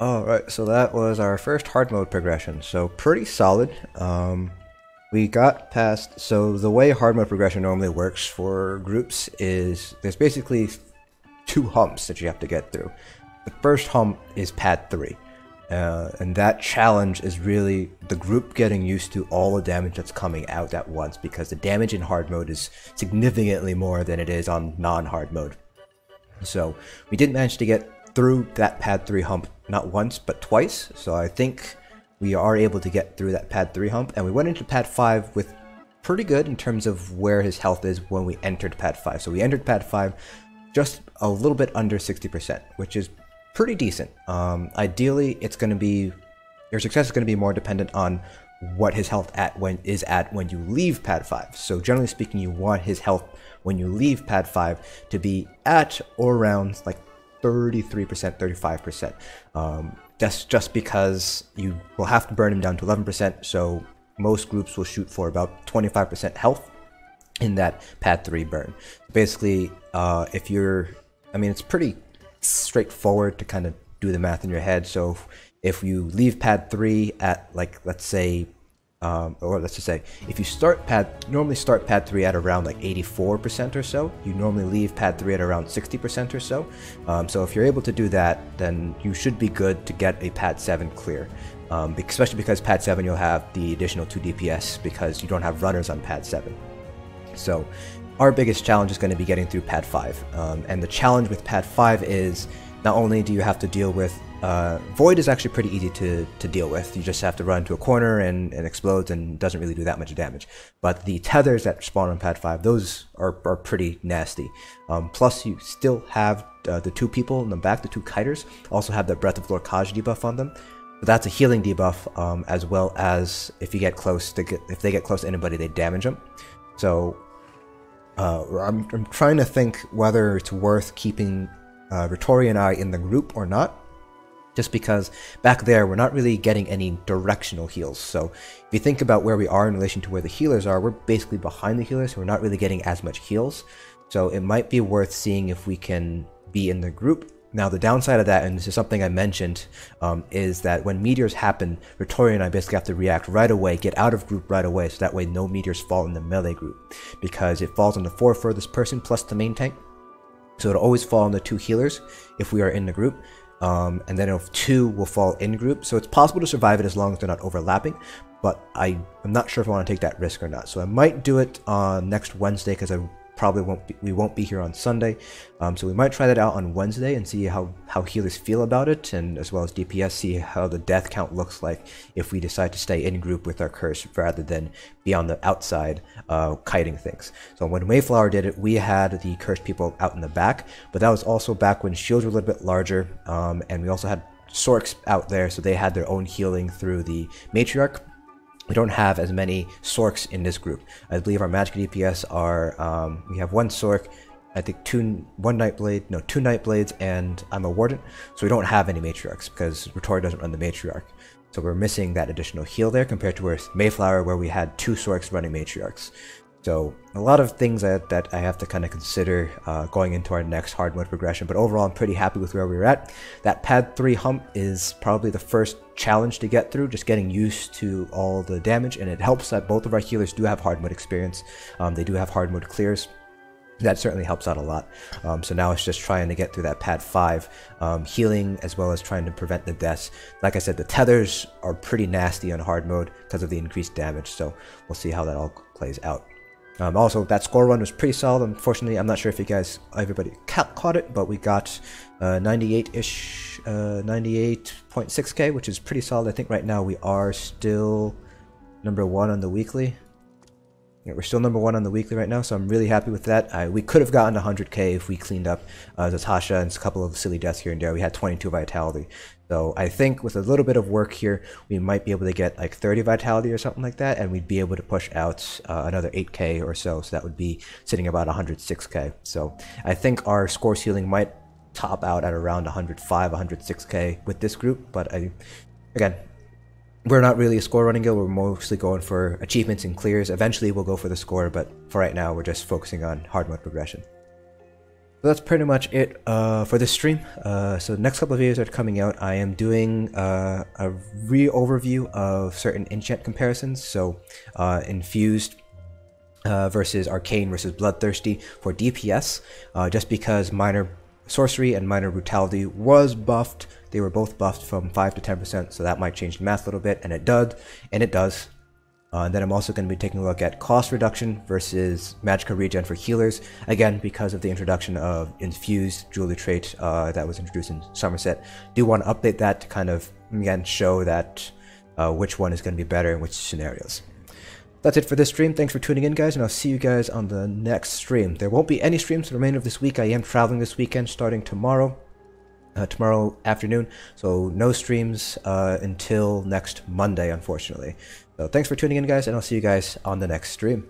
Alright, so that was our first hard mode progression, so pretty solid. We got past, so the way hard mode progression normally works for groups is there's basically 2 humps that you have to get through. The first hump is pad 3, and that challenge is really the group getting used to all the damage that's coming out at once, because the damage in hard mode is significantly more than it is on non-hard mode. So we did manage to get through that pad 3 hump not once but twice, so I think we are able to get through that pad 3 hump, and we went into pad 5 with pretty good in terms of where his health is when we entered pad 5. So we entered pad 5 just a little bit under 60%, which is pretty decent. Ideally, it's going to be, your success is going to be more dependent on what his health is at when you leave pad 5. So generally speaking, you want his health when you leave pad 5 to be at or around like 33%, 35%. That's just because you will have to burn him down to 11%, so most groups will shoot for about 25% health in that pad 3 burn. Basically, if you're, I mean, it's pretty straightforward to kind of do the math in your head. So if you leave pad 3 at, like, let's say, or let's just say, if you normally start pad 3 at around like 84% or so, you normally leave pad 3 at around 60% or so. So if you're able to do that, then you should be good to get a pad 7 clear. Especially because pad 7 you'll have the additional 2 DPS because you don't have runners on pad 7. So our biggest challenge is going to be getting through pad 5. And the challenge with pad 5 is not only do you have to deal with Void is actually pretty easy to deal with. You just have to run into a corner and it explodes and doesn't really do that much damage. But the tethers that spawn on pad 5, those are pretty nasty. Plus you still have the 2 people in the back, the 2 kiters, also have that Breath of Lorcage debuff on them. But that's a healing debuff, as well as if you get close if they get close to anybody, they damage them. So I'm trying to think whether it's worth keeping Vittori and I in the group or not. Just because back there we're not really getting any directional heals. So if you think about where we are in relation to where the healers are, we're basically behind the healers, so we're not really getting as much heals. So it might be worth seeing if we can be in the group. Now the downside of that, and this is something I mentioned, is that when meteors happen, Vittori and I basically have to react right away, get out of group right away, so that way no meteors fall in the melee group. Because it falls on the 4 furthest person plus the main tank. So it'll always fall on the 2 healers if we are in the group. And then if 2 will fall in group, so it's possible to survive it as long as they're not overlapping, but I'm not sure if I want to take that risk or not. So I might do it on next Wednesday because we won't be here on Sunday. So we might try that out on Wednesday and see how healers feel about it, and as well as DPS, see how the death count looks like if we decide to stay in group with our curse rather than be on the outside kiting things. So when Mayflower did it, we had the cursed people out in the back, but that was also back when shields were a little bit larger, and we also had Sorks out there, so they had their own healing through the Matriarch. We don't have as many Sorks in this group. I believe our magic DPS are, we have 1 Sork, I think 2 Nightblades, and I'm a Warden. So we don't have any Matriarchs because Vittori doesn't run the Matriarch. So we're missing that additional heal there compared to with Mayflower where we had 2 Sorks running Matriarchs. So a lot of things that I have to kind of consider going into our next hard mode progression, but overall I'm pretty happy with where we're at. That pad 3 hump is probably the first challenge to get through, just getting used to all the damage, and it helps that both of our healers do have hard mode experience. They do have hard mode clears. That certainly helps out a lot. So now it's just trying to get through that pad 5, healing as well as trying to prevent the deaths. Like I said, the tethers are pretty nasty on hard mode because of the increased damage, so we'll see how that all plays out. Also, that score run was pretty solid. Unfortunately, I'm not sure if everybody caught it, but we got 98-ish, 98.6k, which is pretty solid. I think right now we are still number 1 on the weekly. Yeah, we're still number 1 on the weekly right now, so I'm really happy with that. We could have gotten 100k if we cleaned up Zatasha and a couple of silly deaths here and there. We had 22 vitality. So I think with a little bit of work here, we might be able to get like 30 vitality or something like that, and we'd be able to push out another 8k or so. So that would be sitting about 106k. So I think our score ceiling might top out at around 105, 106k with this group. But again, we're not really a score running guild. We're mostly going for achievements and clears. Eventually we'll go for the score, but for right now we're just focusing on hard mode progression. So that's pretty much it for this stream. So the next couple of videos are coming out. I am doing a re-overview of certain enchant comparisons. So Infused versus Arcane versus Bloodthirsty for DPS, just because Minor Sorcery and Minor Brutality was buffed. They were both buffed from 5 to 10%, so that might change the math a little bit, and it does. And then I'm also going to be taking a look at cost reduction versus magical regen for healers, again because of the introduction of Infused Jewelry trait that was introduced in Somerset. Do want to update that to kind of again show that which one is going to be better in which scenarios. That's it for this stream. Thanks for tuning in, guys, and I'll see you guys on the next stream. There won't be any streams for the remainder of this week. I am traveling this weekend starting tomorrow afternoon, so no streams until next Monday, unfortunately. So thanks for tuning in, guys, and I'll see you guys on the next stream.